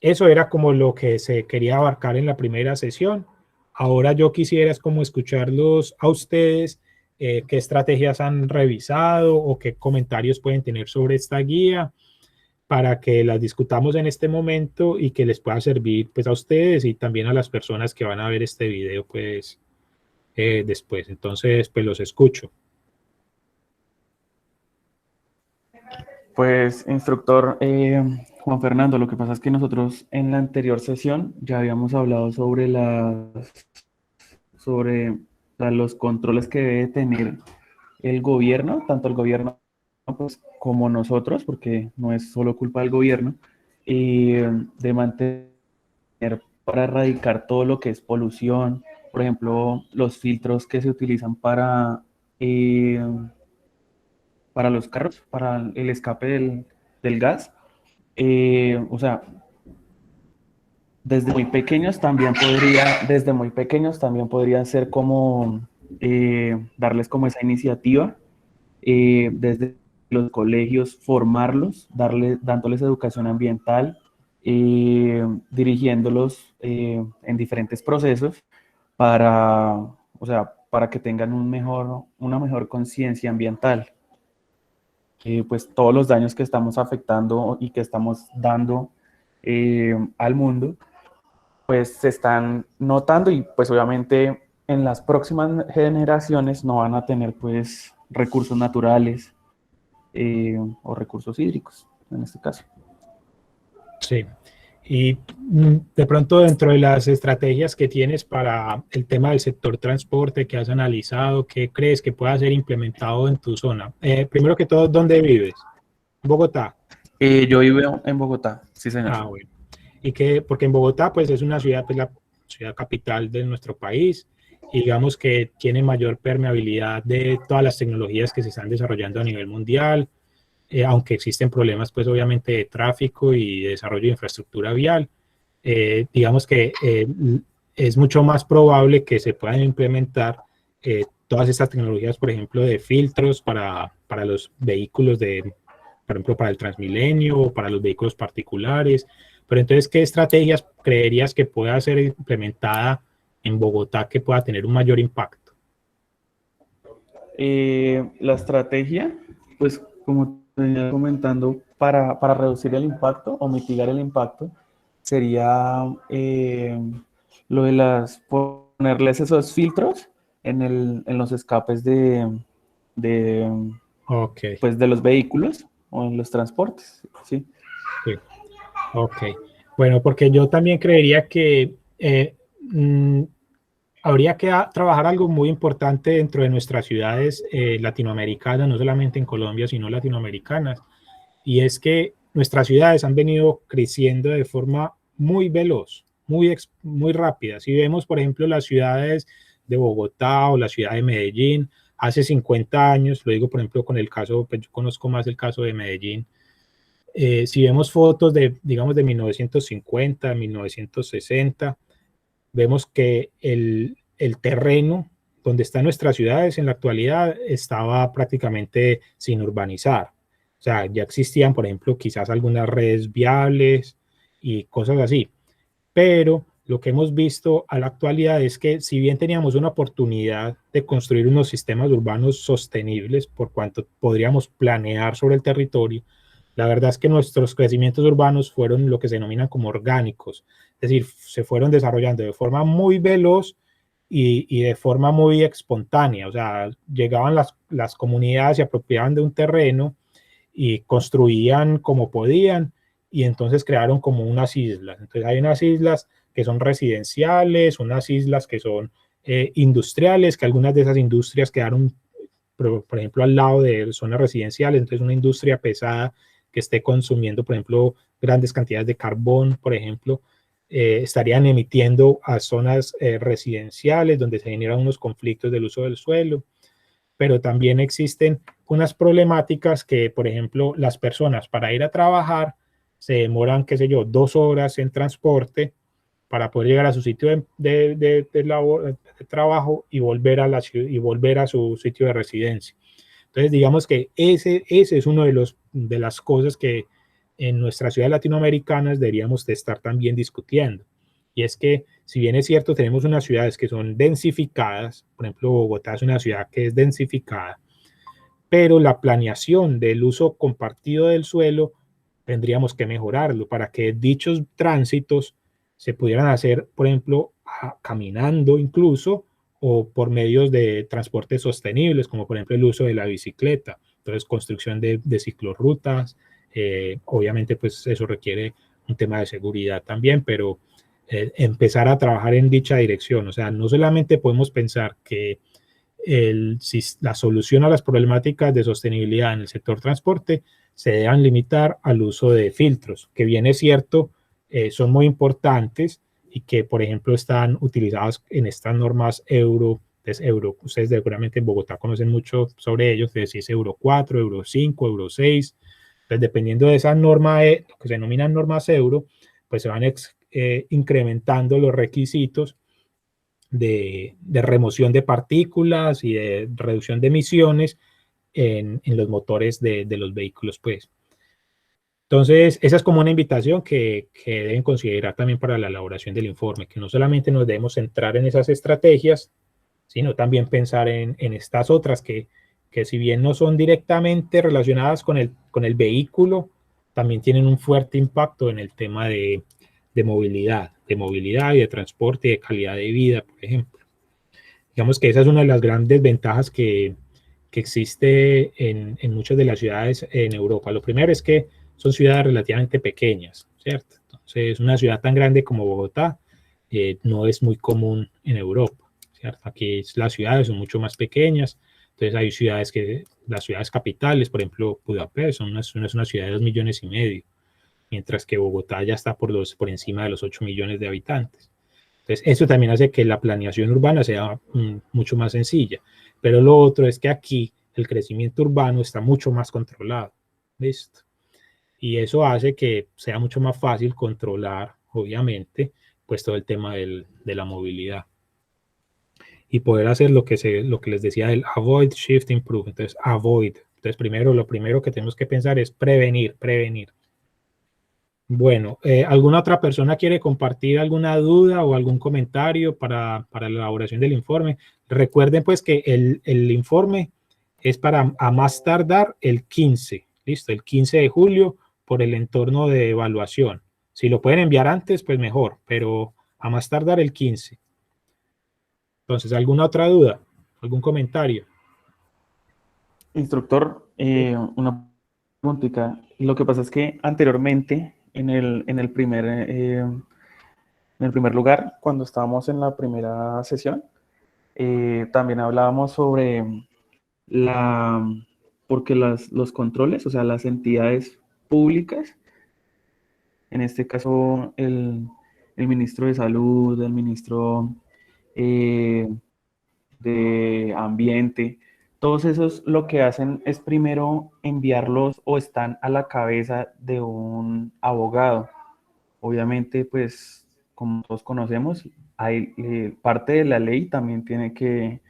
eso era como lo que se quería abarcar en la primera sesión. Ahora yo quisiera es como escucharlos a ustedes, qué estrategias han revisado o qué comentarios pueden tener sobre esta guía para que las discutamos en este momento y que les pueda servir pues a ustedes y también a las personas que van a ver este video pues después. Entonces pues los escucho. Pues, instructor Juan Fernando, lo que pasa es que nosotros en la anterior sesión ya habíamos hablado sobre los controles que debe tener el gobierno, tanto el gobierno pues, como nosotros, porque no es solo culpa del gobierno, y de mantener para erradicar todo lo que es polución, por ejemplo, los filtros que se utilizan para los carros, para el escape del gas. O sea, desde muy pequeños también podría ser como darles como esa iniciativa, desde los colegios, formarlos, dándoles educación ambiental, dirigiéndolos en diferentes procesos o sea, para que tengan una mejor conciencia ambiental. Pues todos los daños que estamos afectando y que estamos dando al mundo, pues se están notando y pues obviamente en las próximas generaciones no van a tener pues recursos naturales o recursos hídricos en este caso. Sí. Y de pronto dentro de las estrategias que tienes para el tema del sector transporte que has analizado, ¿qué crees que pueda ser implementado en tu zona? Primero que todo, ¿dónde vives? ¿Bogotá? Yo vivo en Bogotá, sí señor. Ah, bueno. Porque en Bogotá pues es una ciudad, pues la ciudad capital de nuestro país, y digamos que tiene mayor permeabilidad de todas las tecnologías que se están desarrollando a nivel mundial, aunque existen problemas pues obviamente de tráfico y de desarrollo de infraestructura vial. Digamos que es mucho más probable que se puedan implementar todas estas tecnologías, por ejemplo, de filtros para los vehículos por ejemplo, para el Transmilenio o para los vehículos particulares. Pero entonces, ¿qué estrategias creerías que pueda ser implementada en Bogotá que pueda tener un mayor impacto? La estrategia, pues como te venía comentando, para reducir el impacto o mitigar el impacto, sería lo de ponerles esos filtros en los escapes Ok. pues, de los vehículos o en los transportes, ¿sí? Sí. Ok. Bueno, porque yo también creería que habría que trabajar algo muy importante dentro de nuestras ciudades latinoamericanas, no solamente en Colombia, sino latinoamericanas, y es que nuestras ciudades han venido creciendo de forma muy veloz. muy rápida. Si vemos, por ejemplo, las ciudades de Bogotá o la ciudad de Medellín, hace 50 años, lo digo, por ejemplo, con el caso, pues yo conozco más el caso de Medellín. Si vemos fotos de, digamos, de 1950, 1960, vemos que el terreno donde están nuestras ciudades en la actualidad estaba prácticamente sin urbanizar. O sea, ya existían, por ejemplo, quizás algunas redes viables y cosas así. Pero lo que hemos visto a la actualidad es que si bien teníamos una oportunidad de construir unos sistemas urbanos sostenibles, por cuanto podríamos planear sobre el territorio, la verdad es que nuestros crecimientos urbanos fueron lo que se denominan como orgánicos, es decir, se fueron desarrollando de forma muy veloz y de forma muy espontánea. O sea, llegaban las comunidades, se apropiaban de un terreno y construían como podían, y entonces crearon como unas islas. Entonces hay unas islas que son residenciales, unas islas que son industriales, que algunas de esas industrias quedaron, por ejemplo, al lado de zonas residenciales. Entonces una industria pesada que esté consumiendo, por ejemplo, grandes cantidades de carbón, por ejemplo, estarían emitiendo a zonas residenciales donde se generan unos conflictos del uso del suelo. Pero también existen unas problemáticas que, por ejemplo, las personas para ir a trabajar se demoran, qué sé yo, 2 horas en transporte para poder llegar a su sitio de trabajo y volver y volver a su sitio de residencia. Entonces, digamos que ese es uno de las cosas que en nuestras ciudades latinoamericanas deberíamos de estar también discutiendo. Y es que, si bien es cierto, tenemos unas ciudades que son densificadas, por ejemplo, Bogotá es una ciudad que es densificada, pero la planeación del uso compartido del suelo tendríamos que mejorarlo para que dichos tránsitos se pudieran hacer, por ejemplo, caminando incluso, o por medios de transporte sostenibles, como por ejemplo el uso de la bicicleta. Entonces, construcción de ciclorrutas, obviamente pues eso requiere un tema de seguridad también, pero empezar a trabajar en dicha dirección. O sea, no solamente podemos pensar que la solución a las problemáticas de sostenibilidad en el sector transporte se deban limitar al uso de filtros, que bien es cierto, son muy importantes y que, por ejemplo, están utilizados en estas normas Euro. Ustedes seguramente en Bogotá conocen mucho sobre ellos, si es Euro 4, Euro 5, Euro 6. Entonces, dependiendo de esa norma, lo que se denominan normas Euro, pues se van incrementando los requisitos de remoción de partículas y de reducción de emisiones en los motores de los vehículos, pues. Entonces, esa es como una invitación que deben considerar también para la elaboración del informe, que no solamente nos debemos centrar en esas estrategias, sino también pensar en estas otras que si bien no son directamente relacionadas con el vehículo, también tienen un fuerte impacto en el tema de movilidad y de transporte y de calidad de vida, por ejemplo. Digamos que esa es una de las grandes ventajas que existe en muchas de las ciudades en Europa. Lo primero es que son ciudades relativamente pequeñas, ¿cierto? Entonces, una ciudad tan grande como Bogotá no es muy común en Europa, ¿cierto? Aquí las ciudades son mucho más pequeñas. Entonces hay ciudades las ciudades capitales, por ejemplo, Budapest, es una ciudad de 2,5 millones, mientras que Bogotá ya está por encima de los 8 millones de habitantes. Entonces, eso también hace que la planeación urbana sea mucho más sencilla. Pero lo otro es que aquí el crecimiento urbano está mucho más controlado. ¿Listo? Y eso hace que sea mucho más fácil controlar, obviamente, pues todo el tema de la movilidad. Y poder hacer lo que les decía del avoid, shift, improve. Entonces, avoid. Entonces, lo primero que tenemos que pensar es prevenir. Bueno, ¿alguna otra persona quiere compartir alguna duda o algún comentario para la elaboración del informe? Recuerden pues que el informe es para a más tardar el 15, listo, el 15 de julio por el entorno de evaluación. Si lo pueden enviar antes, pues mejor, pero a más tardar el 15. Entonces, ¿alguna otra duda? ¿Algún comentario? Instructor, una preguntita. Lo que pasa es que anteriormente, en el primer lugar, cuando estábamos en la primera sesión, también hablábamos sobre la, porque los controles, o sea, las entidades públicas, en este caso el ministro de Salud, el ministro eh, de Ambiente, todos esos lo que hacen es primero enviarlos o están a la cabeza de un abogado. Obviamente, pues, como todos conocemos, hay, parte de la ley también tiene que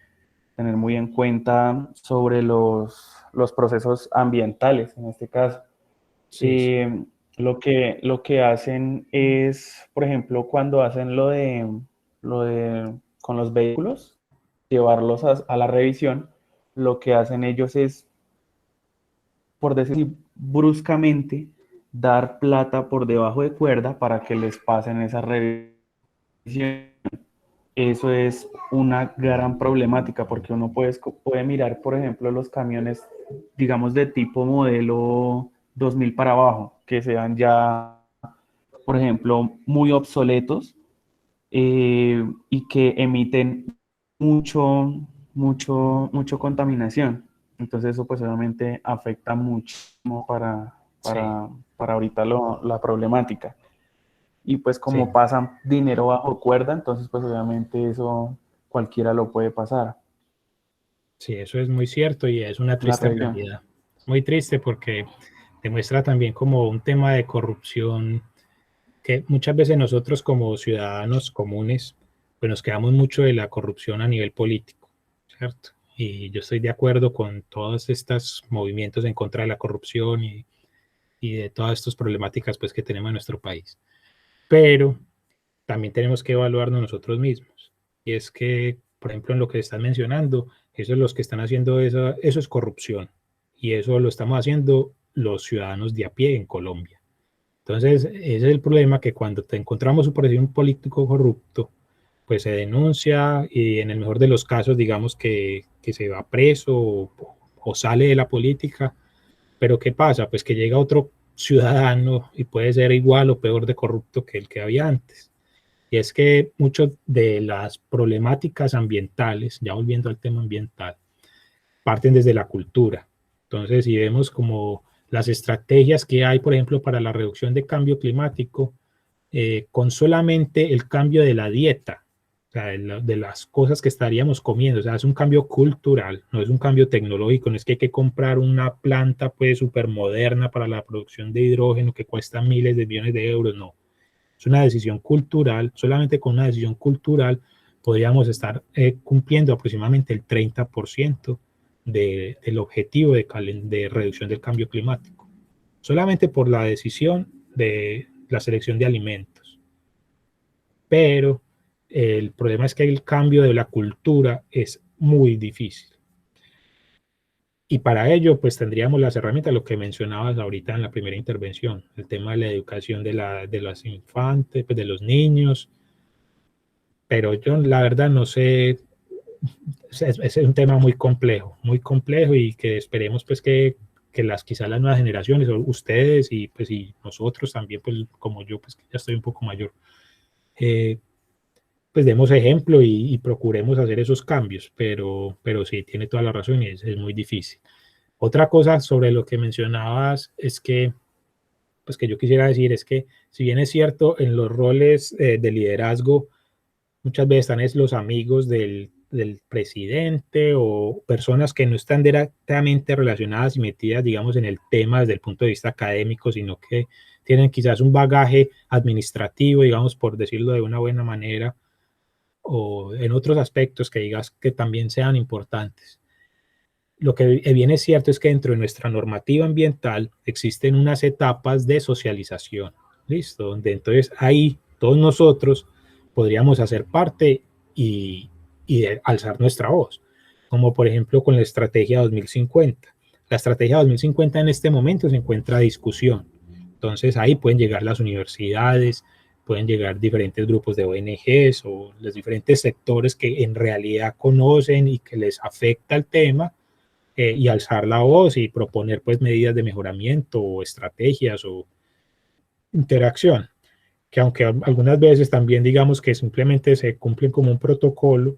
tener muy en cuenta sobre los procesos ambientales, en este caso. Sí, sí, Eh, lo que hacen es, por ejemplo, cuando hacen lo de con los vehículos, llevarlos a la revisión, lo que hacen ellos es, por decir bruscamente, dar plata por debajo de cuerda para que les pasen esa revisión. Eso es una gran problemática porque uno puede mirar, por ejemplo, los camiones, digamos, de tipo modelo 2000 para abajo, que sean ya, por ejemplo, muy obsoletos y que emiten mucho contaminación. Entonces eso pues obviamente afecta muchísimo sí, para ahorita la problemática. Y pues como sí, pasan dinero bajo cuerda, entonces pues obviamente eso cualquiera lo puede pasar. sí, eso es muy cierto y es una La triste revisión. realidad. Muy triste porque demuestra también como un tema de corrupción que muchas veces nosotros como ciudadanos comunes, pues nos quedamos mucho de la corrupción a nivel político, ¿cierto? Y yo estoy de acuerdo con todos estos movimientos en contra de la corrupción y de todas estas problemáticas pues, que tenemos en nuestro país. Pero también tenemos que evaluarnos nosotros mismos. Y es que, por ejemplo, en lo que están mencionando, esos los que están haciendo eso es corrupción. Y eso lo estamos haciendo los ciudadanos de a pie en Colombia. Entonces, ese es el problema, que cuando te encontramos por decir un político corrupto, pues se denuncia y en el mejor de los casos, digamos que se va preso o sale de la política, pero ¿qué pasa? Pues que llega otro ciudadano y puede ser igual o peor de corrupto que el que había antes. Y es que muchas de las problemáticas ambientales, ya volviendo al tema ambiental, parten desde la cultura. Entonces, si vemos como las estrategias que hay, por ejemplo, para la reducción de cambio climático, con solamente el cambio de la dieta, o sea, de las cosas que estaríamos comiendo, o sea, es un cambio cultural, no es un cambio tecnológico, no es que hay que comprar una planta pues súper moderna para la producción de hidrógeno que cuesta miles de millones de euros, no, es una decisión cultural, solamente con una decisión cultural podríamos estar cumpliendo aproximadamente el 30% del objetivo de reducción del cambio climático, solamente por la decisión de la selección de alimentos. Pero el problema es que el cambio de la cultura es muy difícil. Y para ello, pues tendríamos las herramientas, lo que mencionabas ahorita en la primera intervención, el tema de la educación de los infantes, pues de los niños, pero yo la verdad no sé, es un tema muy complejo y que esperemos pues que quizás las nuevas generaciones, o ustedes y pues y nosotros también, pues como yo, pues que ya estoy un poco mayor, eh, pues demos ejemplo y procuremos hacer esos cambios, pero sí, tiene toda la razón y es muy difícil. Otra cosa sobre lo que mencionabas es que, pues que yo quisiera decir es que si bien es cierto en los roles de liderazgo, muchas veces están es los amigos del presidente o personas que no están directamente relacionadas y metidas, digamos, en el tema desde el punto de vista académico, sino que tienen quizás un bagaje administrativo, digamos, por decirlo de una buena manera, o en otros aspectos que digas que también sean importantes. Lo que bien es cierto es que dentro de nuestra normativa ambiental existen unas etapas de socialización, ¿listo? Donde entonces ahí todos nosotros podríamos hacer parte y, y alzar nuestra voz, como por ejemplo con la estrategia 2050. La estrategia 2050 en este momento se encuentra a discusión. Entonces ahí pueden llegar las universidades, pueden llegar diferentes grupos de ONGs o los diferentes sectores que en realidad conocen y que les afecta el tema, y alzar la voz y proponer pues medidas de mejoramiento o estrategias o interacción, que aunque algunas veces también digamos que simplemente se cumplen como un protocolo,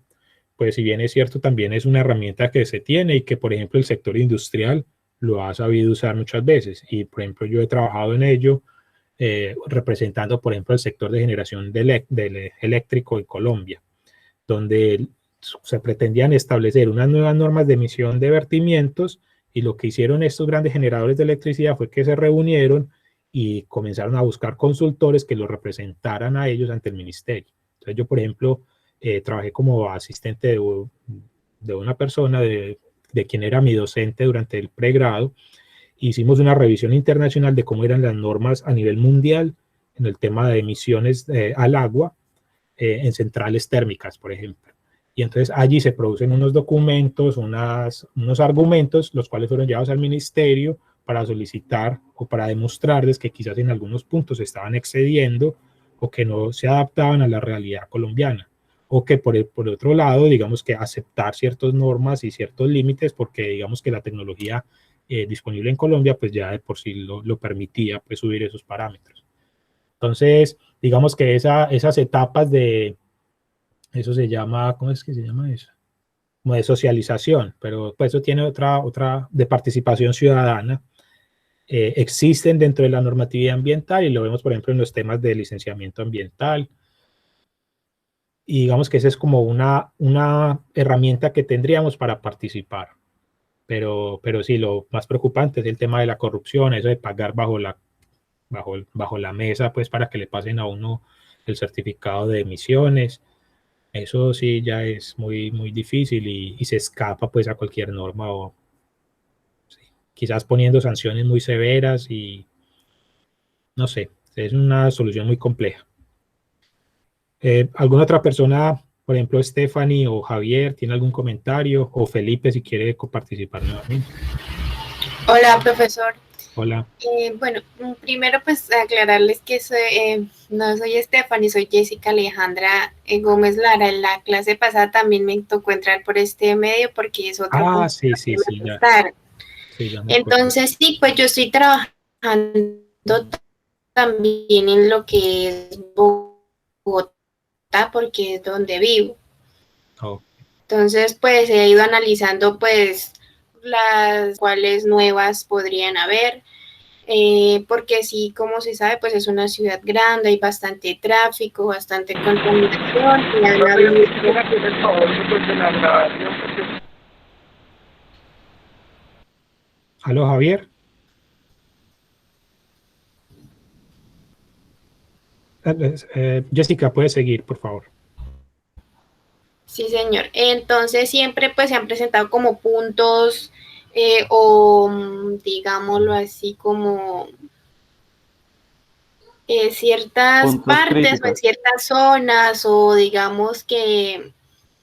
pues si bien es cierto también es una herramienta que se tiene y que por ejemplo el sector industrial lo ha sabido usar muchas veces y por ejemplo yo he trabajado en ello representando, por ejemplo, el sector de generación del eléctrico en Colombia, donde se pretendían establecer unas nuevas normas de emisión de vertimientos, y lo que hicieron estos grandes generadores de electricidad fue que se reunieron y comenzaron a buscar consultores que los representaran a ellos ante el ministerio. Entonces yo, por ejemplo, trabajé como asistente de una persona, de quien era mi docente durante el pregrado. Hicimos una revisión internacional de cómo eran las normas a nivel mundial en el tema de emisiones al agua en centrales térmicas, por ejemplo. Y entonces allí se producen unos documentos, unos argumentos, los cuales fueron llevados al ministerio para solicitar o para demostrarles que quizás en algunos puntos se estaban excediendo o que no se adaptaban a la realidad colombiana, o que por otro lado, digamos que aceptar ciertas normas y ciertos límites, porque digamos que la tecnología disponible en Colombia pues ya de por sí lo permitía, pues subir esos parámetros. Entonces, digamos que esas etapas de, eso se llama, ¿cómo es que se llama eso? Como de socialización, pero pues eso tiene otra de participación ciudadana. Existen dentro de la normatividad ambiental, y lo vemos, por ejemplo, en los temas de licenciamiento ambiental. Y digamos que esa es como una herramienta que tendríamos para participar. Pero sí, lo más preocupante es el tema de la corrupción, eso de pagar bajo la mesa, pues para que le pasen a uno el certificado de emisiones. Eso sí ya es muy, muy difícil y se escapa pues a cualquier norma, o sí, quizás poniendo sanciones muy severas, y no sé, es una solución muy compleja. ¿Alguna otra persona, por ejemplo Stephanie o Javier, tiene algún comentario? O Felipe, si quiere participar nuevamente. Hola, profesor. Hola. Bueno, primero pues aclararles que no soy Stephanie, soy Jessica Alejandra Gómez Lara. En la clase pasada también me tocó entrar por este medio porque es otro. Sí, ya. Sí, ya me acuerdo. Entonces sí, pues yo estoy trabajando también en lo que es Bogotá, porque es donde vivo. Oh. Entonces pues he ido analizando pues las cuales nuevas podrían haber. Porque sí, como se sabe, pues es una ciudad grande, hay bastante tráfico, bastante contaminación. ¿Aló, Javier? Jessica, puedes seguir, por favor. Sí, señor. Entonces siempre pues se han presentado como puntos o digámoslo así como ciertas Puntos partes críticos. o en ciertas zonas, o digamos que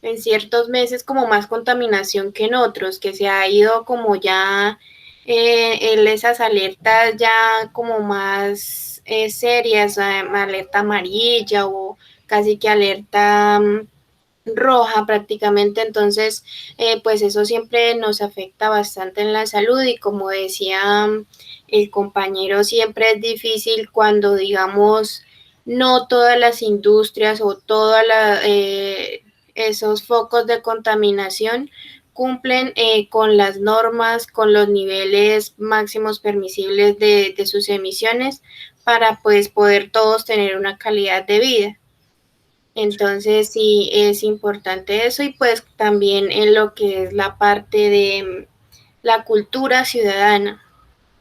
en ciertos meses como más contaminación que en otros, que se ha ido como ya esas alertas ya como más serias, alerta amarilla o casi que alerta roja prácticamente. Entonces pues eso siempre nos afecta bastante en la salud, y como decía el compañero, siempre es difícil cuando digamos no todas las industrias o todos esos focos de contaminación cumplen con las normas, con los niveles máximos permisibles de sus emisiones, para pues poder todos tener una calidad de vida. Entonces sí es importante eso, y pues también en lo que es la parte de la cultura ciudadana,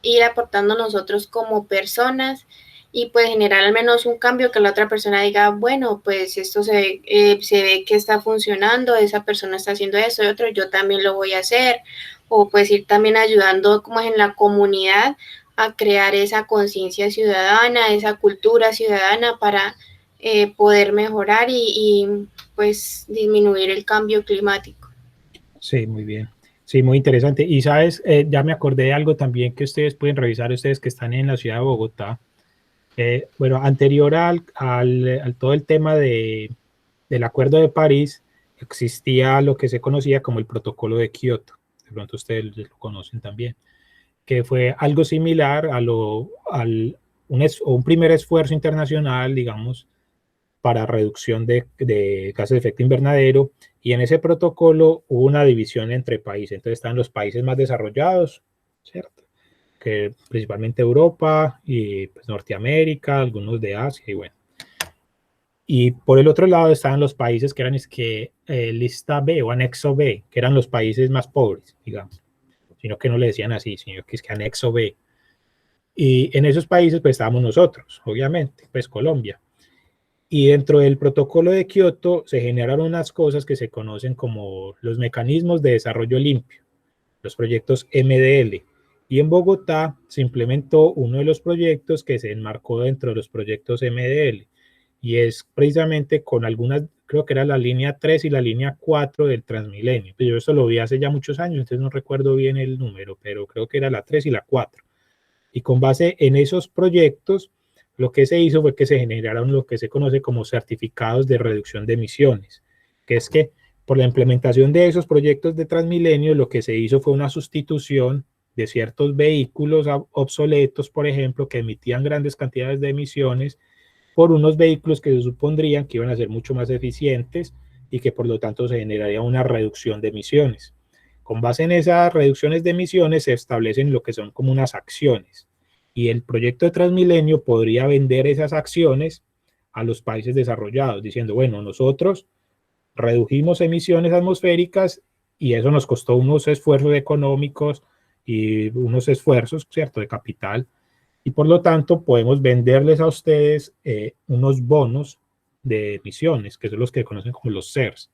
ir aportando nosotros como personas y pues generar al menos un cambio, que la otra persona diga, bueno, pues esto se ve que está funcionando, esa persona está haciendo esto y otro, yo también lo voy a hacer, o pues ir también ayudando como en la comunidad a crear esa conciencia ciudadana, esa cultura ciudadana para poder mejorar y pues disminuir el cambio climático. Sí, muy bien. Sí, muy interesante. Y sabes, ya me acordé de algo también que ustedes pueden revisar, ustedes que están en la ciudad de Bogotá. Bueno, anterior al todo el tema del Acuerdo de París, existía lo que se conocía como el Protocolo de Kioto. De pronto ustedes lo conocen también, que fue algo similar a un primer esfuerzo internacional, digamos, para reducción de gases de efecto invernadero, y en ese protocolo hubo una división entre países. Entonces están los países más desarrollados, ¿cierto?, que principalmente Europa y pues, Norteamérica, algunos de Asia y bueno. Y por el otro lado estaban los países que eran lista B o anexo B, que eran los países más pobres, digamos, sino que no le decían así, sino que es que anexo B. Y en esos países pues estábamos nosotros, obviamente, pues Colombia. Y dentro del protocolo de Kioto se generaron unas cosas que se conocen como los mecanismos de desarrollo limpio, los proyectos MDL. Y en Bogotá se implementó uno de los proyectos que se enmarcó dentro de los proyectos MDL. Y es precisamente con algunas, creo que era la línea 3 y la línea 4 del Transmilenio. Pues yo eso lo vi hace ya muchos años, entonces no recuerdo bien el número, pero creo que era la 3 y la 4. Y con base en esos proyectos, lo que se hizo fue que se generaron lo que se conoce como certificados de reducción de emisiones, que es que por la implementación de esos proyectos de Transmilenio, lo que se hizo fue una sustitución de ciertos vehículos obsoletos, por ejemplo, que emitían grandes cantidades de emisiones, por unos vehículos que se supondrían que iban a ser mucho más eficientes y que por lo tanto se generaría una reducción de emisiones. Con base en esas reducciones de emisiones se establecen lo que son como unas acciones y el proyecto de Transmilenio podría vender esas acciones a los países desarrollados diciendo, bueno, nosotros redujimos emisiones atmosféricas y eso nos costó unos esfuerzos económicos y unos esfuerzos, ¿cierto?, de capital, y por lo tanto podemos venderles a ustedes unos bonos de emisiones, que son los que conocen como los CERs.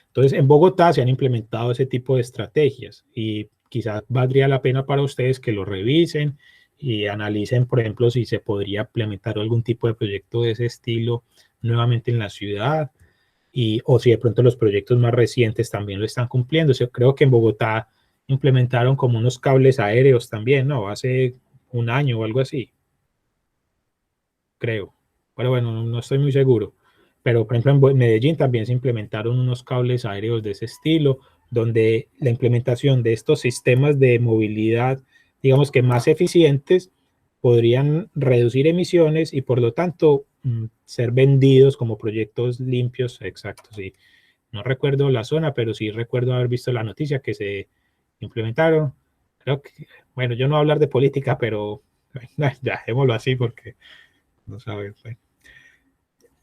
Entonces, en Bogotá se han implementado ese tipo de estrategias y quizás valdría la pena para ustedes que lo revisen y analicen, por ejemplo, si se podría implementar algún tipo de proyecto de ese estilo nuevamente en la ciudad o si de pronto los proyectos más recientes también lo están cumpliendo. Yo creo que en Bogotá implementaron como unos cables aéreos también, ¿no? Hace un año o algo así, creo. Pero bueno, no estoy muy seguro. Pero, por ejemplo, en Medellín también se implementaron unos cables aéreos de ese estilo, donde la implementación de estos sistemas de movilidad, digamos que más eficientes, podrían reducir emisiones y, por lo tanto, ser vendidos como proyectos limpios. Exacto, sí. No recuerdo la zona, pero sí recuerdo haber visto la noticia que se implementaron. Creo que, bueno, yo no voy a hablar de política, pero ya, dejémoslo así porque no sabes.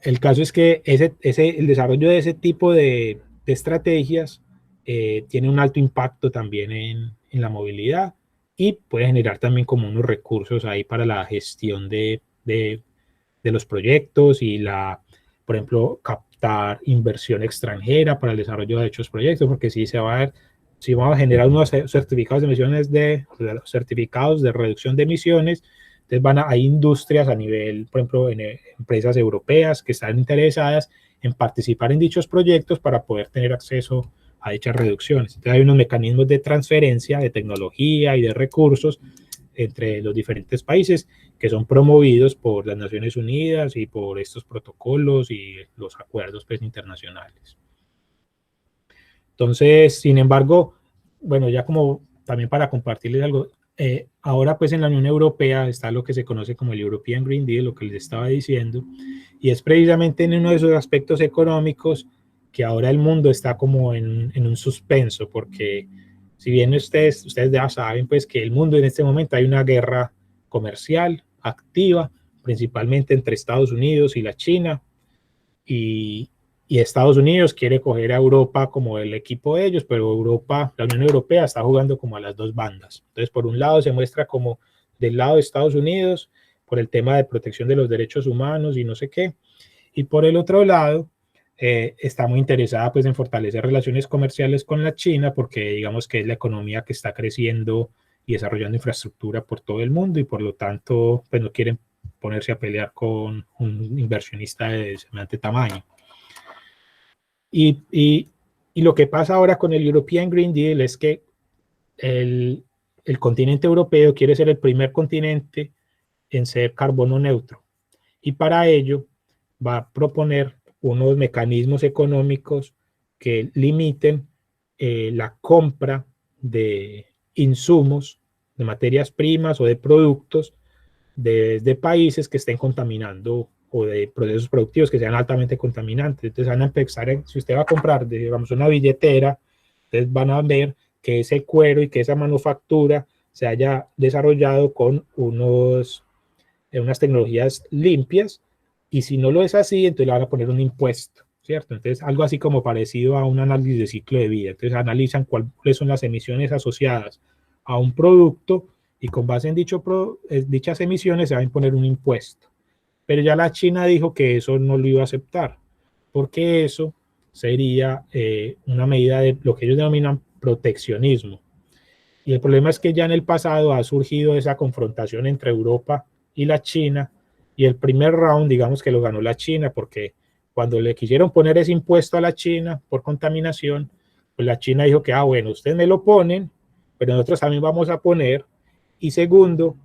El caso es que el desarrollo de ese tipo de estrategias tiene un alto impacto también en la movilidad y puede generar también como unos recursos ahí para la gestión de los proyectos y por ejemplo, captar inversión extranjera para el desarrollo de dichos proyectos, porque si vamos a generar unos certificados de emisiones certificados de reducción de emisiones, entonces hay industrias a nivel, por ejemplo, en empresas europeas que están interesadas en participar en dichos proyectos para poder tener acceso a dichas reducciones. Entonces hay unos mecanismos de transferencia de tecnología y de recursos entre los diferentes países que son promovidos por las Naciones Unidas y por estos protocolos y los acuerdos pues, internacionales. Entonces, sin embargo, bueno, ya como también para compartirles algo, ahora pues en la Unión Europea está lo que se conoce como el European Green Deal, lo que les estaba diciendo, y es precisamente en uno de esos aspectos económicos que ahora el mundo está como en un suspenso, porque si bien ustedes ya saben pues que el mundo en este momento hay una guerra comercial activa, principalmente entre Estados Unidos y la China, y Estados Unidos quiere coger a Europa como el equipo de ellos, pero la Unión Europea está jugando como a las dos bandas. Entonces, por un lado se muestra como del lado de Estados Unidos, por el tema de protección de los derechos humanos y no sé qué, y por el otro lado está muy interesada pues en fortalecer relaciones comerciales con la China, porque digamos que es la economía que está creciendo y desarrollando infraestructura por todo el mundo y por lo tanto pues no quieren ponerse a pelear con un inversionista de semejante tamaño. Y lo que pasa ahora con el European Green Deal es que el continente europeo quiere ser el primer continente en ser carbono neutro y para ello va a proponer unos mecanismos económicos que limiten la compra de insumos, de materias primas o de productos de países que estén contaminando o de procesos productivos que sean altamente contaminantes. Entonces van a empezar, si usted va a comprar, digamos, una billetera, entonces van a ver que ese cuero y que esa manufactura se haya desarrollado con unas tecnologías limpias, y si no lo es así, entonces le van a poner un impuesto, ¿cierto? Entonces, algo así como parecido a un análisis de ciclo de vida. Entonces, analizan cuáles son las emisiones asociadas a un producto, y con base en dichas emisiones se va a imponer un impuesto. Pero ya la China dijo que eso no lo iba a aceptar, porque eso sería una medida de lo que ellos denominan proteccionismo. Y el problema es que ya en el pasado ha surgido esa confrontación entre Europa y la China, y el primer round, digamos que lo ganó la China, porque cuando le quisieron poner ese impuesto a la China por contaminación, pues la China dijo que, bueno, ustedes me lo ponen, pero nosotros también vamos a poner, y segundo,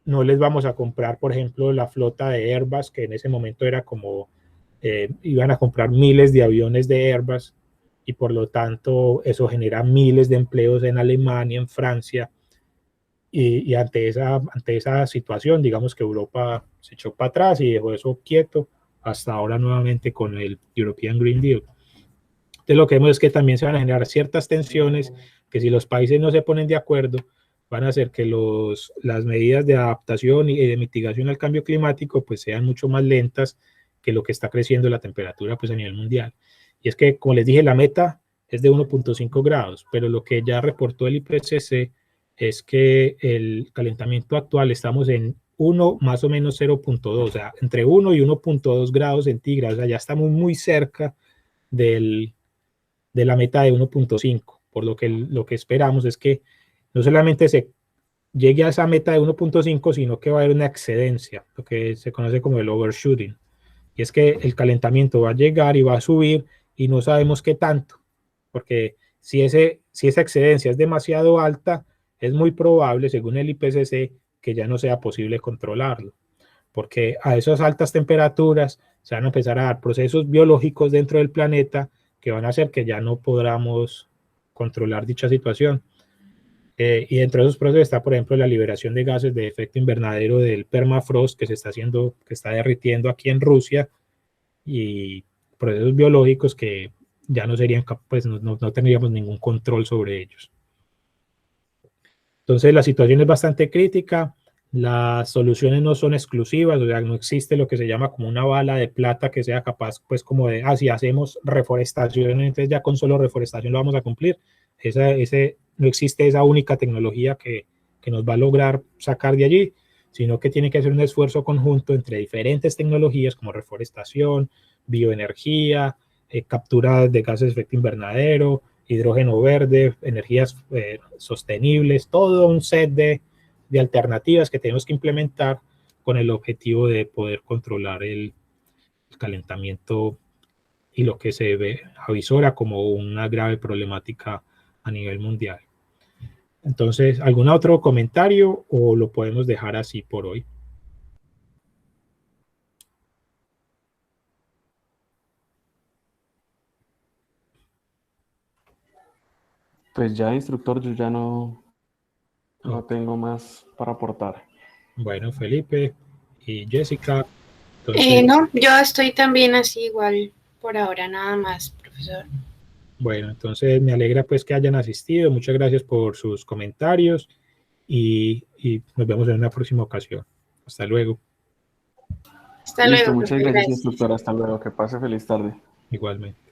no les vamos a comprar, por ejemplo, la flota de Airbus, que en ese momento era como, iban a comprar miles de aviones de Airbus, y por lo tanto eso genera miles de empleos en Alemania, en Francia, y ante esa situación, digamos que Europa se echó para atrás y dejó eso quieto, hasta ahora nuevamente con el European Green Deal. Entonces lo que vemos es que también se van a generar ciertas tensiones, que si los países no se ponen de acuerdo, van a hacer que las medidas de adaptación y de mitigación al cambio climático pues sean mucho más lentas que lo que está creciendo la temperatura pues a nivel mundial. Y es que, como les dije, la meta es de 1.5 grados, pero lo que ya reportó el IPCC es que el calentamiento actual estamos en 1 más o menos 0.2, o sea, entre 1 y 1.2 grados centígrados, o sea, ya estamos muy cerca de la meta de 1.5, por lo que esperamos es que no solamente se llegue a esa meta de 1.5, sino que va a haber una excedencia, lo que se conoce como el overshooting. Y es que el calentamiento va a llegar y va a subir y no sabemos qué tanto, porque si esa excedencia es demasiado alta, es muy probable, según el IPCC, que ya no sea posible controlarlo, porque a esas altas temperaturas se van a empezar a dar procesos biológicos dentro del planeta que van a hacer que ya no podamos controlar dicha situación. Y dentro de esos procesos está, por ejemplo, la liberación de gases de efecto invernadero del permafrost que está derritiendo aquí en Rusia, y procesos biológicos que ya no serían, pues no tendríamos ningún control sobre ellos. Entonces la situación es bastante crítica, las soluciones no son exclusivas, o sea, no existe lo que se llama como una bala de plata que sea capaz, pues como de, si hacemos reforestación, entonces ya con solo reforestación lo vamos a cumplir. No existe esa única tecnología que nos va a lograr sacar de allí, sino que tiene que hacer un esfuerzo conjunto entre diferentes tecnologías como reforestación, bioenergía, captura de gases de efecto invernadero, hidrógeno verde, energías sostenibles, todo un set de alternativas que tenemos que implementar con el objetivo de poder controlar el calentamiento y lo que se ve avisora como una grave problemática a nivel mundial. Entonces, ¿algún otro comentario o lo podemos dejar así por hoy? Pues ya, instructor, yo ya no tengo más para aportar. Bueno, Felipe y Jessica. Entonces, No, yo estoy también así igual por ahora, nada más, profesor. bueno, entonces me alegra pues que hayan asistido. Muchas gracias por sus comentarios y nos vemos en una próxima ocasión. Hasta luego. Hasta Listo, luego. muchas gracias, instructor. Hasta luego. Que pase feliz tarde. Igualmente.